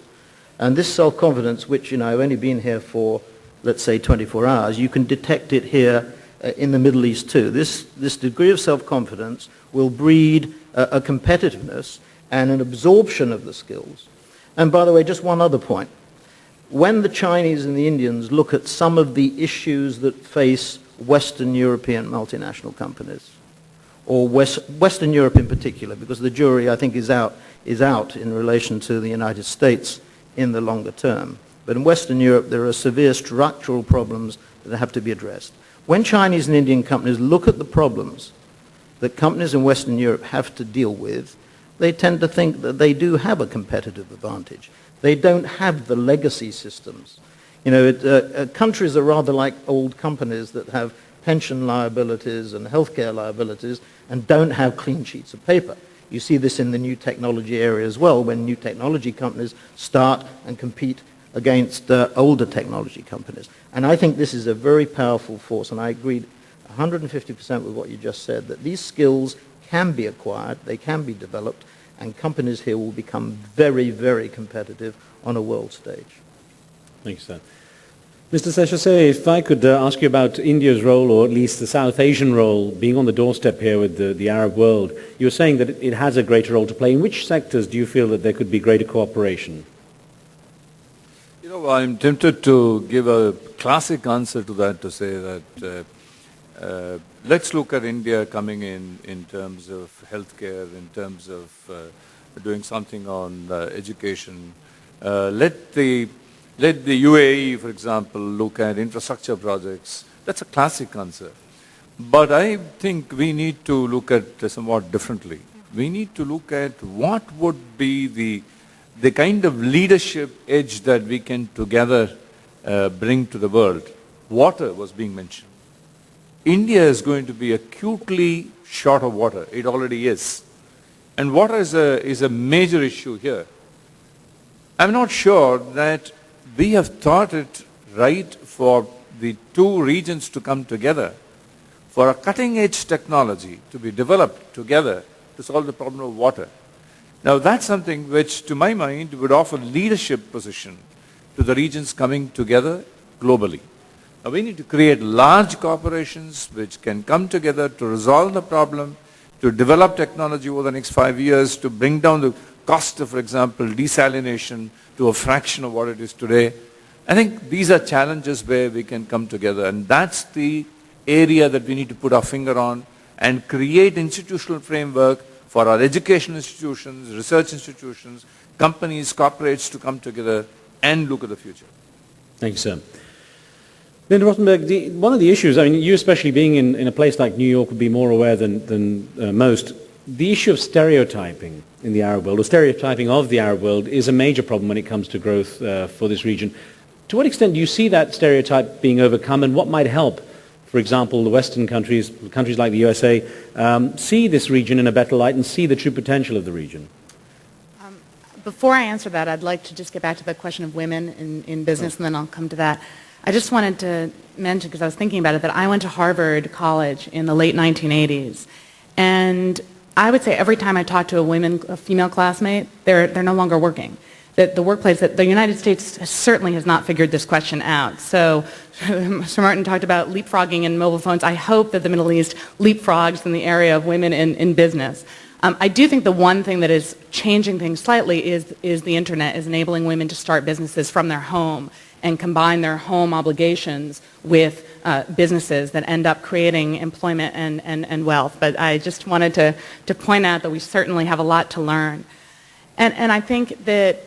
and this self-confidence, which, I've only been here for, let's say, 24 hours, you can detect it here in the Middle East too. This degree of self-confidence will breed a competitiveness and an absorption of the skills. And by the way, just one other point. When the Chinese and the Indians look at some of the issues that face Western European multinational companies, or Western Europe in particular, because the jury, I think, is out in relation to the United States in the longer term. But in Western Europe, there are severe structural problems that have to be addressed. When Chinese and Indian companies look at the problems that companies in Western Europe have to deal with, they tend to think that they do have a competitive advantage. They don't have the legacy systems. Countries are rather like old companies that have pension liabilities and healthcare liabilities and don't have clean sheets of paper. You see this in the new technology area as well, when new technology companies start and compete against older technology companies. And I think this is a very powerful force, and I agreed 150% with what you just said, that these skills can be acquired, they can be developed, and companies here will become very, very competitive on a world stage. Thanks, sir. Mr. Seshasayee, if I could ask you about India's role, or at least the South Asian role, being on the doorstep here with the Arab world. You were saying that it has a greater role to play. In which sectors do you feel that there could be greater cooperation? I'm tempted to give a classic answer to that, to say that let's look at India coming in terms of healthcare, in terms of doing something on education. Let the UAE, for example, look at infrastructure projects. That's a classic answer. But I think we need to look at it somewhat differently. We need to look at what would be the kind of leadership edge that we can together bring to the world. Water was being mentioned. India is going to be acutely short of water. It already is. And water is a major issue here. I'm not sure that we have thought it right for the two regions to come together, for a cutting-edge technology to be developed together to solve the problem of water. Now that's something which, to my mind, would offer leadership position to the regions coming together globally. Now we need to create large corporations which can come together to resolve the problem, to develop technology over the next 5 years, to bring down the cost of, for example, desalination to a fraction of what it is today. I think these are challenges where we can come together, and that's the area that we need to put our finger on and create institutional framework for our educational institutions, research institutions, companies, corporates to come together and look at the future. Thank you, sir. Linda Rottenberg, one of the issues, I mean, you especially being in a place like New York would be more aware than most, the issue of stereotyping in the Arab world, or stereotyping of the Arab world, is a major problem when it comes to growth for this region. To what extent do you see that stereotype being overcome, and what might help, for example, the Western countries like the USA, see this region in a better light and see the true potential of the region? Before I answer that, I'd like to just get back to the question of women in business, and then I'll come to that. I just wanted to mention, because I was thinking about it, that I went to Harvard College in the late 1980s. And I would say every time I talk to a female classmate, they're no longer working. That the workplace, that the United States certainly has not figured this question out. So Mr. Martin talked about leapfrogging in mobile phones. I hope that the Middle East leapfrogs in the area of women in business. I do think the one thing that is changing things slightly is the internet is enabling women to start businesses from their home and combine their home obligations with businesses that end up creating employment and wealth. But I just wanted to point out that we certainly have a lot to learn. And I think that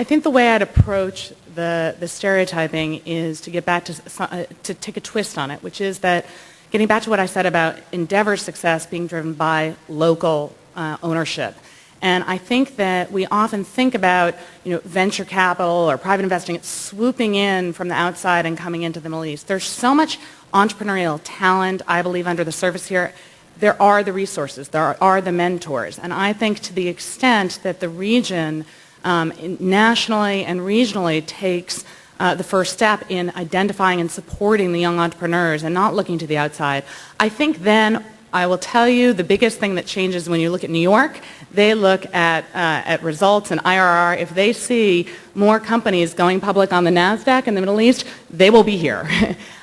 the way I'd approach the stereotyping is to get back to take a twist on it, which is that getting back to what I said about Endeavor's success being driven by local ownership. And I think that we often think about venture capital or private investing swooping in from the outside and coming into the Middle East. There's so much entrepreneurial talent, I believe, under the surface here. There are the resources. There are the mentors. And I think to the extent that the region nationally and regionally takes the first step in identifying and supporting the young entrepreneurs and not looking to the outside, I think then I will tell you the biggest thing that changes when you look at New York, they look at results and IRR. If they see more companies going public on the NASDAQ in the Middle East, they will be here.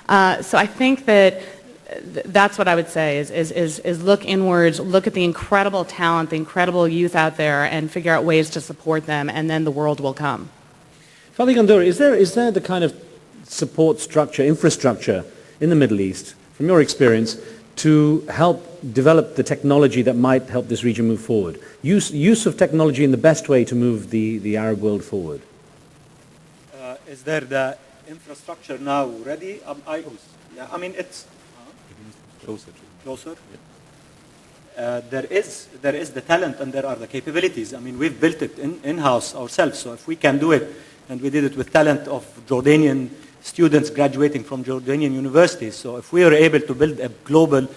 So I think that that's what I would say is look inwards, look at the incredible talent, the incredible youth out there, and figure out ways to support them, and then the world will come. Fadi Ghandour, is there the kind of support structure, infrastructure in the Middle East, from your experience, to help develop the technology that might help this region move forward? Use of technology in the best way to move the Arab world forward. Is there the infrastructure now ready? I mean, it's closer. Yeah. There is the talent and there are the capabilities. I mean, we've built it in-house ourselves. So if we can do it, and we did it with talent of Jordanian students graduating from Jordanian universities. So if we are able to build a global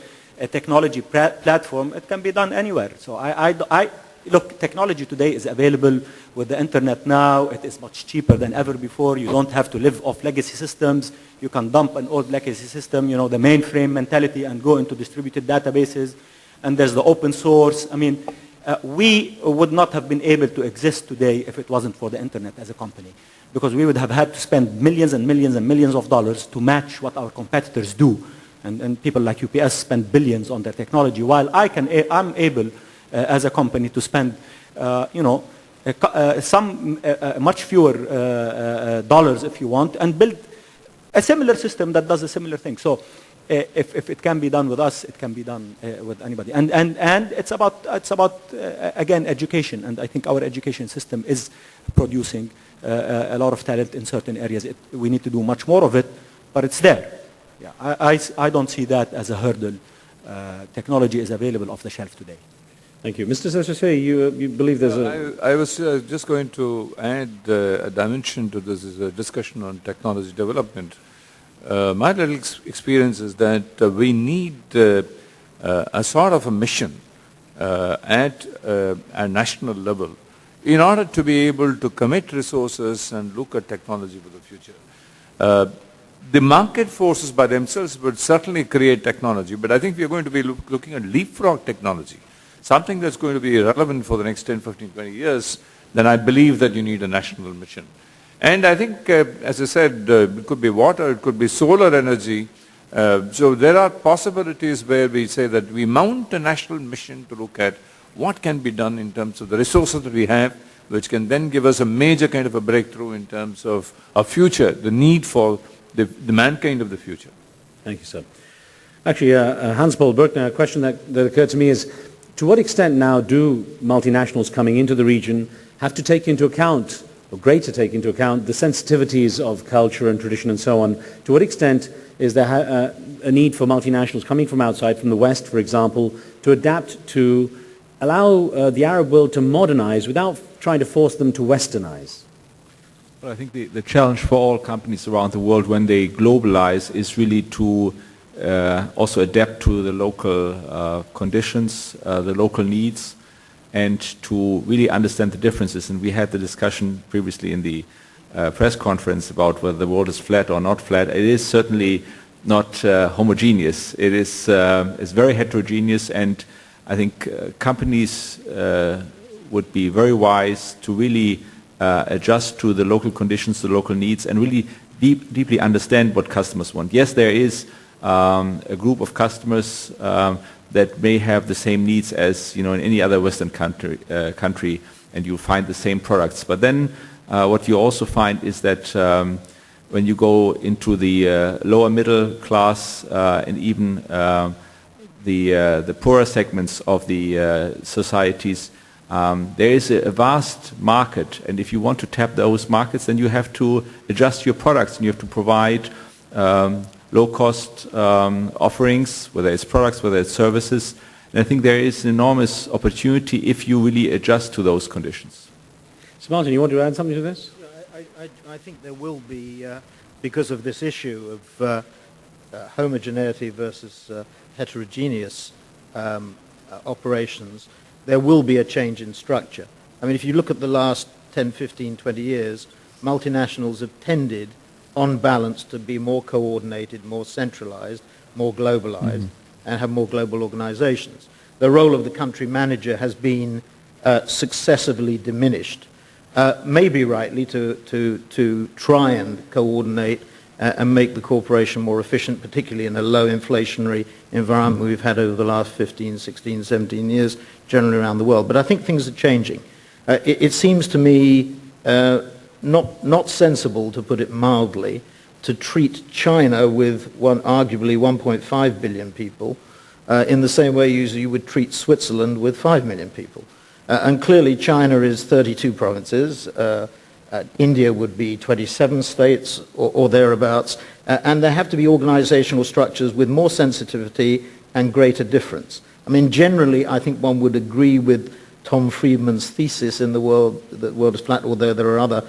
technology platform, it can be done anywhere. So look, technology today is available with the internet now. It is much cheaper than ever before. You don't have to live off legacy systems. You can dump an old legacy system, the mainframe mentality, and go into distributed databases. And there's the open source. I mean, we would not have been able to exist today if it wasn't for the internet as a company, because we would have had to spend millions and millions and millions of dollars to match what our competitors do. And people like UPS spend billions on their technology, while I'm able, as a company, to spend, much fewer dollars, if you want, and build a similar system that does a similar thing. So if it can be done with us, it can be done with anybody. And it's about again, education. And I think our education system is producing a lot of talent in certain areas. We need to do much more of it, but it's there. Yeah, I don't see that as a hurdle. Technology is available off the shelf today. Thank you. Mr. Seshasayee, you believe there's I was just going to add a dimension to this discussion on technology development. My little experience is that we need a sort of a mission at a national level in order to be able to commit resources and look at technology for the future. The market forces by themselves would certainly create technology, but I think we are going to be looking at leapfrog technology, something that's going to be relevant for the next 10, 15, 20 years. Then I believe that you need a national mission. And I think, as I said, it could be water, it could be solar energy. So there are possibilities where we say that we mount a national mission to look at what can be done in terms of the resources that we have, which can then give us a major kind of a breakthrough in terms of our future, the need for the mankind of the future. Thank you, sir. Actually, Hans-Paul Bürkner, a question that occurred to me is, to what extent now do multinationals coming into the region have to take into account, or greater take into account, the sensitivities of culture and tradition and so on? To what extent is there a need for multinationals coming from outside, from the West, for example, to adapt to allow the Arab world to modernize without trying to force them to westernize? Well, I think the challenge for all companies around the world when they globalize is really to also adapt to the local conditions, the local needs, and to really understand the differences. And we had the discussion previously in the press conference about whether the world is flat or not flat, it is certainly not homogeneous. It is very heterogeneous, and I think companies would be very wise to really adjust to the local conditions, the local needs, and really deeply understand what customers want. Yes, there is a group of customers that may have the same needs as in any other Western country, and you find the same products. But then what you also find is that when you go into the lower middle class and even the poorer segments of the societies, there is a vast market, and if you want to tap those markets, then you have to adjust your products, and you have to provide low-cost offerings, whether it's products, whether it's services. And I think there is an enormous opportunity if you really adjust to those conditions. So Martin, you want to add something to this? I think there will be, because of this issue of homogeneity versus heterogeneous operations, there will be a change in structure. I mean, if you look at the last 10, 15, 20 years, multinationals have tended, on balance, to be more coordinated, more centralized, more globalized, and have more global organizations. The role of the country manager has been successively diminished, maybe rightly to try and coordinate and make the corporation more efficient, particularly in a low inflationary environment we've had over the last 15, 16, 17 years, generally around the world. But I think things are changing. It seems to me not sensible, to put it mildly, to treat China with arguably 1.5 billion people in the same way you would treat Switzerland with 5 million people. And clearly China is 32 provinces. India would be 27 states or thereabouts. And there have to be organizational structures with more sensitivity and greater difference. I mean, generally, I think one would agree with Tom Friedman's thesis in the world is flat, although there are other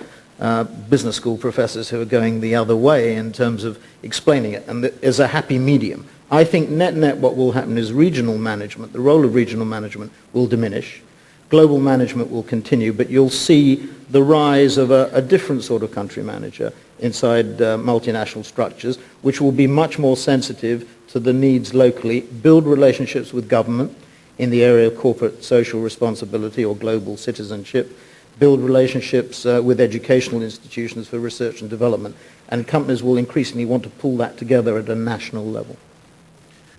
business school professors who are going the other way in terms of explaining it, and there's a happy medium. I think net what will happen is regional management, the role of regional management will diminish. Global management will continue, but you'll see the rise of a different sort of country manager inside multinational structures, which will be much more sensitive to the needs locally, build relationships with government in the area of corporate social responsibility or global citizenship, build relationships with educational institutions for research and development, and companies will increasingly want to pull that together at a national level.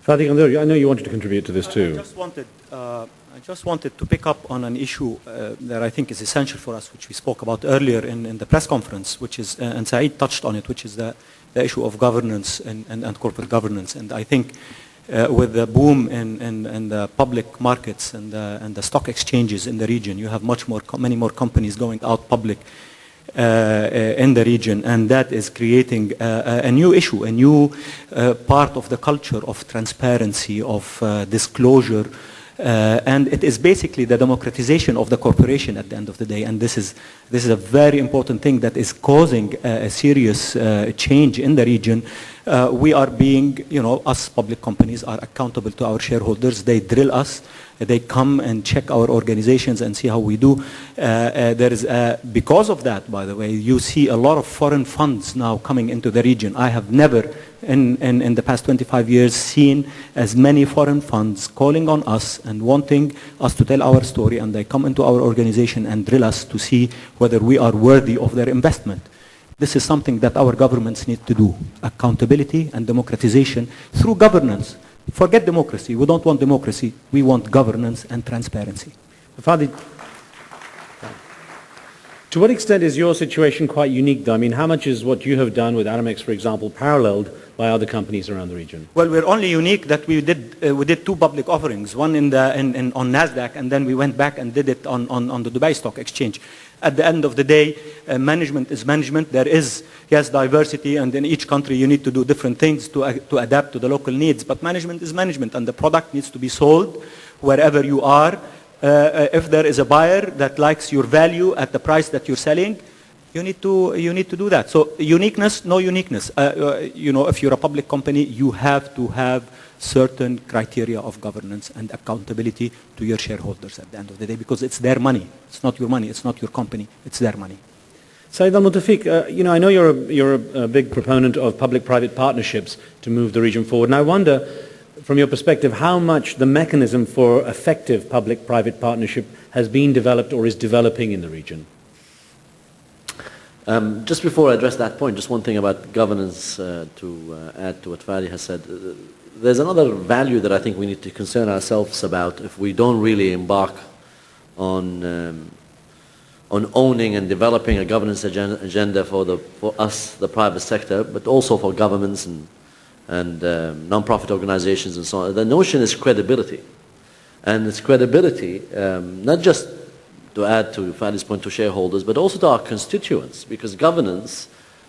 Fadi Ghandour, I know you wanted to contribute to this too. I just wanted to pick up on an issue that I think is essential for us, which we spoke about earlier in the press conference, which is, and Saeed touched on it, which is the issue of governance and corporate governance. And I think with the boom in the public markets and the stock exchanges in the region, you have many more companies going out public in the region, and that is creating a new issue, a new part of the culture of transparency, of disclosure. And it is basically the democratization of the corporation at the end of the day, and this is a very important thing that is causing a serious change in the region. We are being, us public companies are accountable to our shareholders. They drill us. They come and check our organizations and see how we do. Because of that, by the way, you see a lot of foreign funds now coming into the region. I have never, in the past 25 years, seen as many foreign funds calling on us and wanting us to tell our story, and they come into our organization and drill us to see whether we are worthy of their investment. This is something that our governments need to do, accountability and democratization through governance. Forget democracy. We don't want democracy. We want governance and transparency. Fadi, to what extent is your situation quite unique, though? I mean, how much is what you have done with Aramex, for example, paralleled by other companies around the region? Well, we're only unique that we did two public offerings, one on NASDAQ, and then we went back and did it on the Dubai Stock Exchange. At the end of the day, management is management. There is, yes, diversity, and in each country you need to do different things to adapt to the local needs, but management is management, and the product needs to be sold wherever you are. If there is a buyer that likes your value at the price that you're selling, you need to do that. So uniqueness, no uniqueness. If you're a public company, you have to have certain criteria of governance and accountability to your shareholders at the end of the day, because it's their money. It's not your money. It's not your company. It's their money. Saeed al-Muntafiq, I know you're a big proponent of public-private partnerships to move the region forward, and I wonder, from your perspective, how much the mechanism for effective public-private partnership has been developed or is developing in the region. Just before I address that point, just one thing about governance to add to what Fadi has said. There's another value that I think we need to concern ourselves about if we don't really embark on owning and developing a governance agenda for us, the private sector, but also for governments and non-profit organizations and so on. The notion is credibility. And it's credibility, not just to add to Fadi's point to shareholders, but also to our constituents, because governance,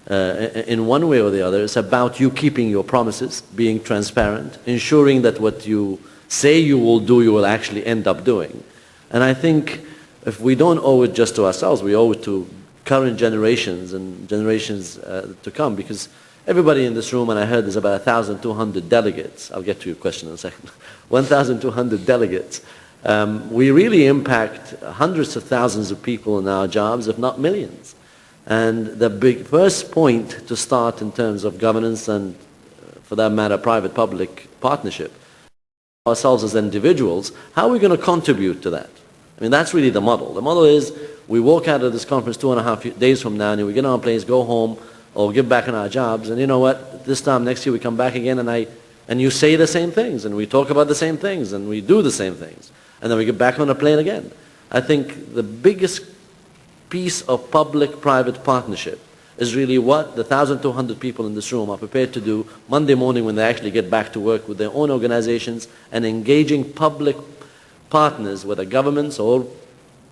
in one way or the other, is about you keeping your promises, being transparent, ensuring that what you say you will do, you will actually end up doing. And I think if we don't owe it just to ourselves, we owe it to current generations and generations to come, because everybody in this room, and I heard there's about 1,200 delegates, I'll get to your question in a second, 1,200 delegates. We really impact hundreds of thousands of people in our jobs, if not millions. And the first point to start in terms of governance and, for that matter, private-public partnership, ourselves as individuals, how are we going to contribute to that? I mean, that's really the model. The model is we walk out of this conference 2.5 days from now and we get on our planes, go home, or get back on our jobs, and you know what, this time next year we come back again and you say the same things, and we talk about the same things, and we do the same things, and then we get back on a plane again. I think the biggest piece of public-private partnership is really what the 1,200 people in this room are prepared to do Monday morning when they actually get back to work with their own organizations and engaging public partners, whether governments or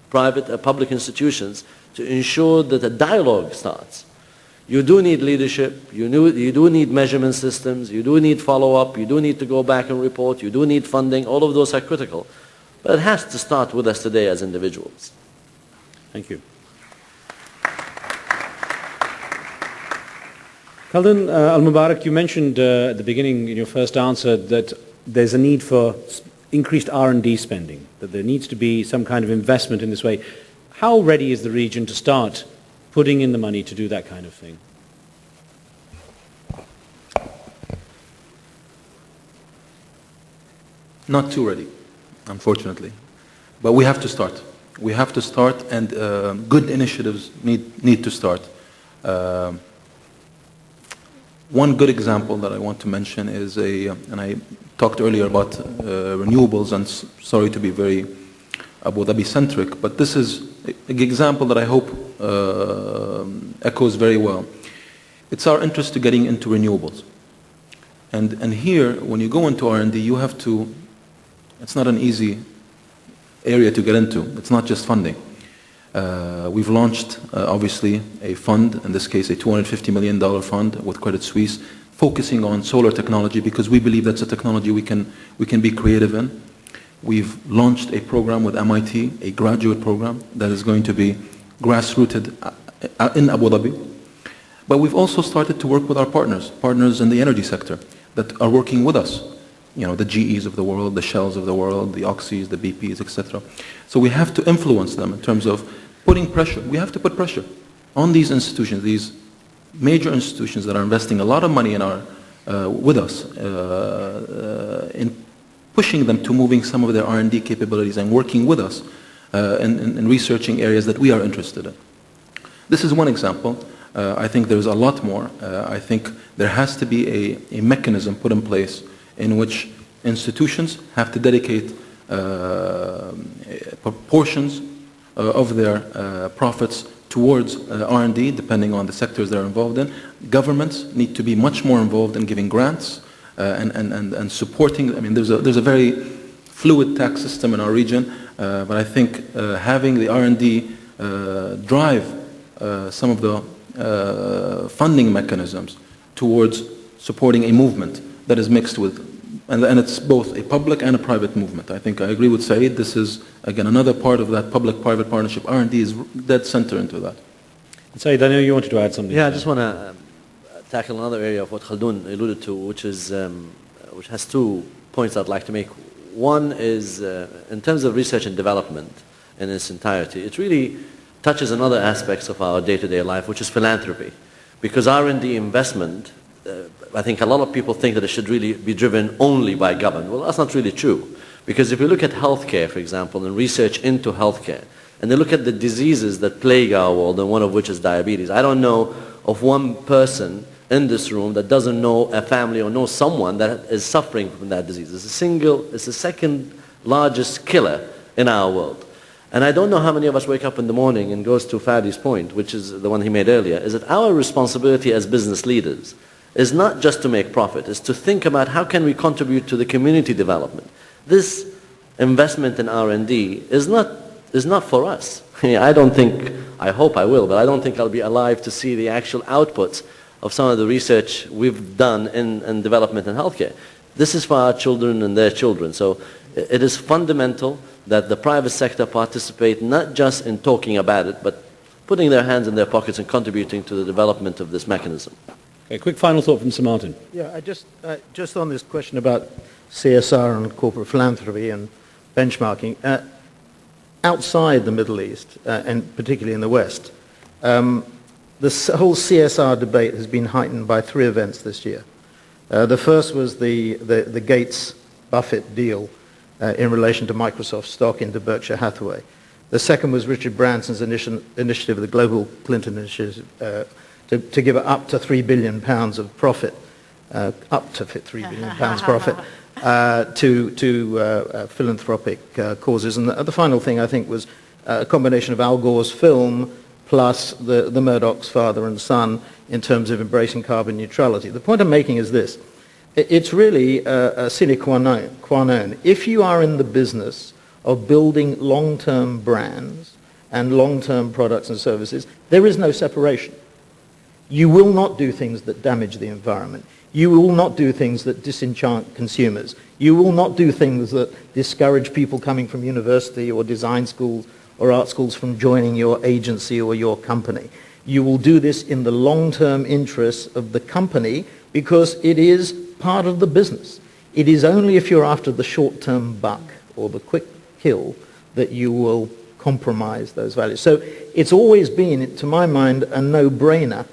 private public institutions, to ensure that a dialogue starts. You do need leadership, you do need measurement systems, you do need follow-up, you do need to go back and report, you do need funding, all of those are critical. But it has to start with us today as individuals. Thank you. Khaldoon, Al-Mubarak, you mentioned at the beginning in your first answer that there's a need for increased R&D spending, that there needs to be some kind of investment in this way. How ready is the region to start putting in the money to do that kind of thing? Not too ready, unfortunately. But we have to start. We have to start, and good initiatives need to start. One good example that I want to mention is and I talked earlier about renewables, and sorry to be very Abu Dhabi-centric, but this is an example that I hope echoes very well. It's our interest to getting into renewables. And here, when you go into R&D, you have to, it's not an easy area to get into. It's not just funding. We've launched, obviously, a fund, in this case a $250 million fund with Credit Suisse, focusing on solar technology because we believe that's a technology we can be creative in. We've launched a program with MIT, a graduate program that is going to be grassrooted in Abu Dhabi. But we've also started to work with our partners in the energy sector that are working with us. You know, the GEs of the world, the Shells of the world, the Oxys, the BPs, etc. So we have to influence them in terms of putting pressure. We have to put pressure on these institutions, these major institutions that are investing a lot of money in with us, in pushing them to moving some of their R&D capabilities and working with us in researching areas that we are interested in. This is one example. I think there's a lot more. I think there has to be a mechanism put in place in which institutions have to dedicate proportions of their profits towards R&D, depending on the sectors they're involved in. Governments need to be much more involved in giving grants and supporting. I mean, there's a very fluid tax system in our region, but I think having the R&D drive some of the funding mechanisms towards supporting a movement that is mixed with, and it's both a public and a private movement. I think I agree with Saeed. This is, again, another part of that public-private partnership. R&D is dead center into that. Saeed, I know you wanted to add something. Yeah, I just want to tackle another area of what Khaldoon alluded to, which has 2 points I'd like to make. One is, in terms of research and development in its entirety, it's really touches on other aspects of our day-to-day life, which is philanthropy. Because R&D investment, I think a lot of people think that it should really be driven only by government. Well, that's not really true. Because if you look at healthcare, for example, and research into healthcare, and they look at the diseases that plague our world, and one of which is diabetes, I don't know of one person in this room that doesn't know a family or know someone that is suffering from that disease. It's the second largest killer in our world. And I don't know how many of us wake up in the morning, and goes to Fadi's point, which is the one he made earlier, is that our responsibility as business leaders is not just to make profit, is to think about how can we contribute to the community development. This investment in R&D is not for us. I hope I will, but I don't think I'll be alive to see the actual outputs of some of the research we've done in development and healthcare. This is for our children and their children. So it is fundamental that the private sector participate not just in talking about it, but putting their hands in their pockets and contributing to the development of this mechanism. Okay, quick final thought from Sir Martin. Yeah, just on this question about CSR and corporate philanthropy and benchmarking, outside the Middle East, and particularly in the West, the whole CSR debate has been heightened by three events this year. The first was the Gates-Buffett deal in relation to Microsoft stock into Berkshire Hathaway. The second was Richard Branson's initiative, the Global Clinton Initiative, to give up to £3 billion of profit, up to £3 billion profit, to philanthropic causes. And the final thing, I think, was a combination of Al Gore's film plus the Murdoch's father and son in terms of embracing carbon neutrality. The point I'm making is this. It's really a sine qua non. If you are in the business of building long-term brands and long-term products and services, there is no separation. You will not do things that damage the environment. You will not do things that disenchant consumers. You will not do things that discourage people coming from university or design schools or art schools from joining your agency or your company. You will do this in the long-term interests of the company because it is part of the business. It is only if you're after the short-term buck or the quick kill that you will compromise those values. So it's always been, to my mind, a no-brainer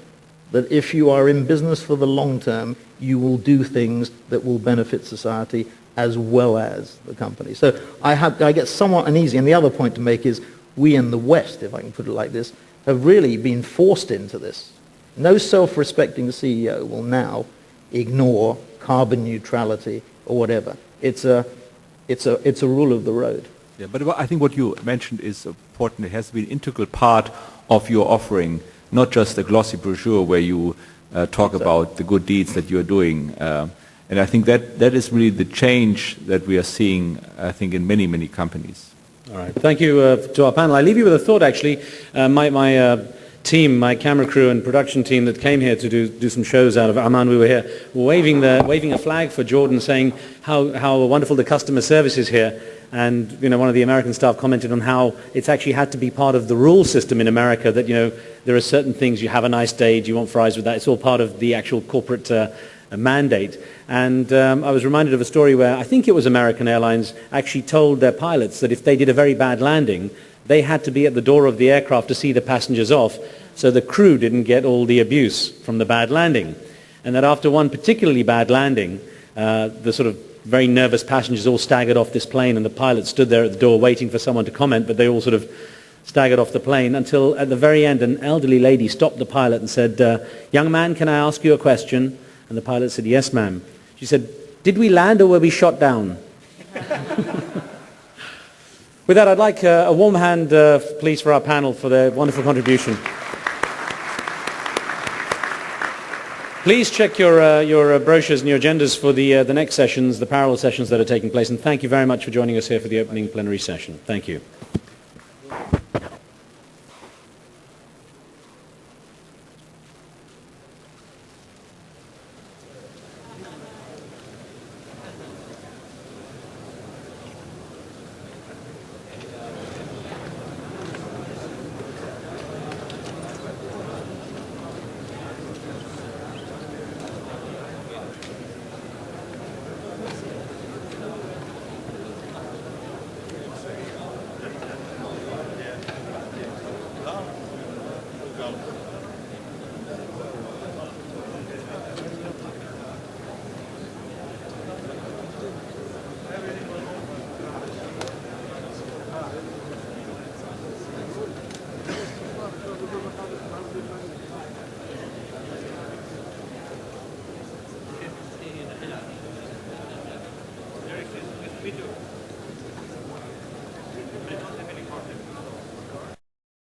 that if you are in business for the long term, you will do things that will benefit society as well as the company. So I get somewhat uneasy. And the other point to make is we in the West, if I can put it like this, have really been forced into this. No self-respecting CEO will now ignore carbon neutrality or whatever. It's a rule of the road. Yeah, but I think what you mentioned is important. It has to be an integral part of your offering, not just a glossy brochure where you talk about the good deeds that you're doing. And I think that is really the change that we are seeing, I think, in many, many companies. All right. Thank you to our panel. I leave you with a thought, actually. My team, my camera crew and production team that came here to do some shows out of Amman, we were here, waving a flag for Jordan, saying how wonderful the customer service is here. And one of the American staff commented on how it's actually had to be part of the rule system in America that there are certain things. You have a nice day, do you want fries with that? It's all part of the actual corporate mandate. And I was reminded of a story where I think it was American Airlines actually told their pilots that if they did a very bad landing, they had to be at the door of the aircraft to see the passengers off, so the crew didn't get all the abuse from the bad landing. And that after one particularly bad landing, the sort of very nervous passengers all staggered off this plane, and the pilot stood there at the door waiting for someone to comment, but they all sort of staggered off the plane until at the very end an elderly lady stopped the pilot and said, "Young man, can I ask you a question?" And the pilot said, "Yes, ma'am." She said, "Did we land or were we shot down?" With that, I'd like a warm hand, please, for our panel for their wonderful contribution. Please check your brochures and your agendas for the next sessions, the parallel sessions that are taking place. And thank you very much for joining us here for the opening plenary session. Thank you. We do.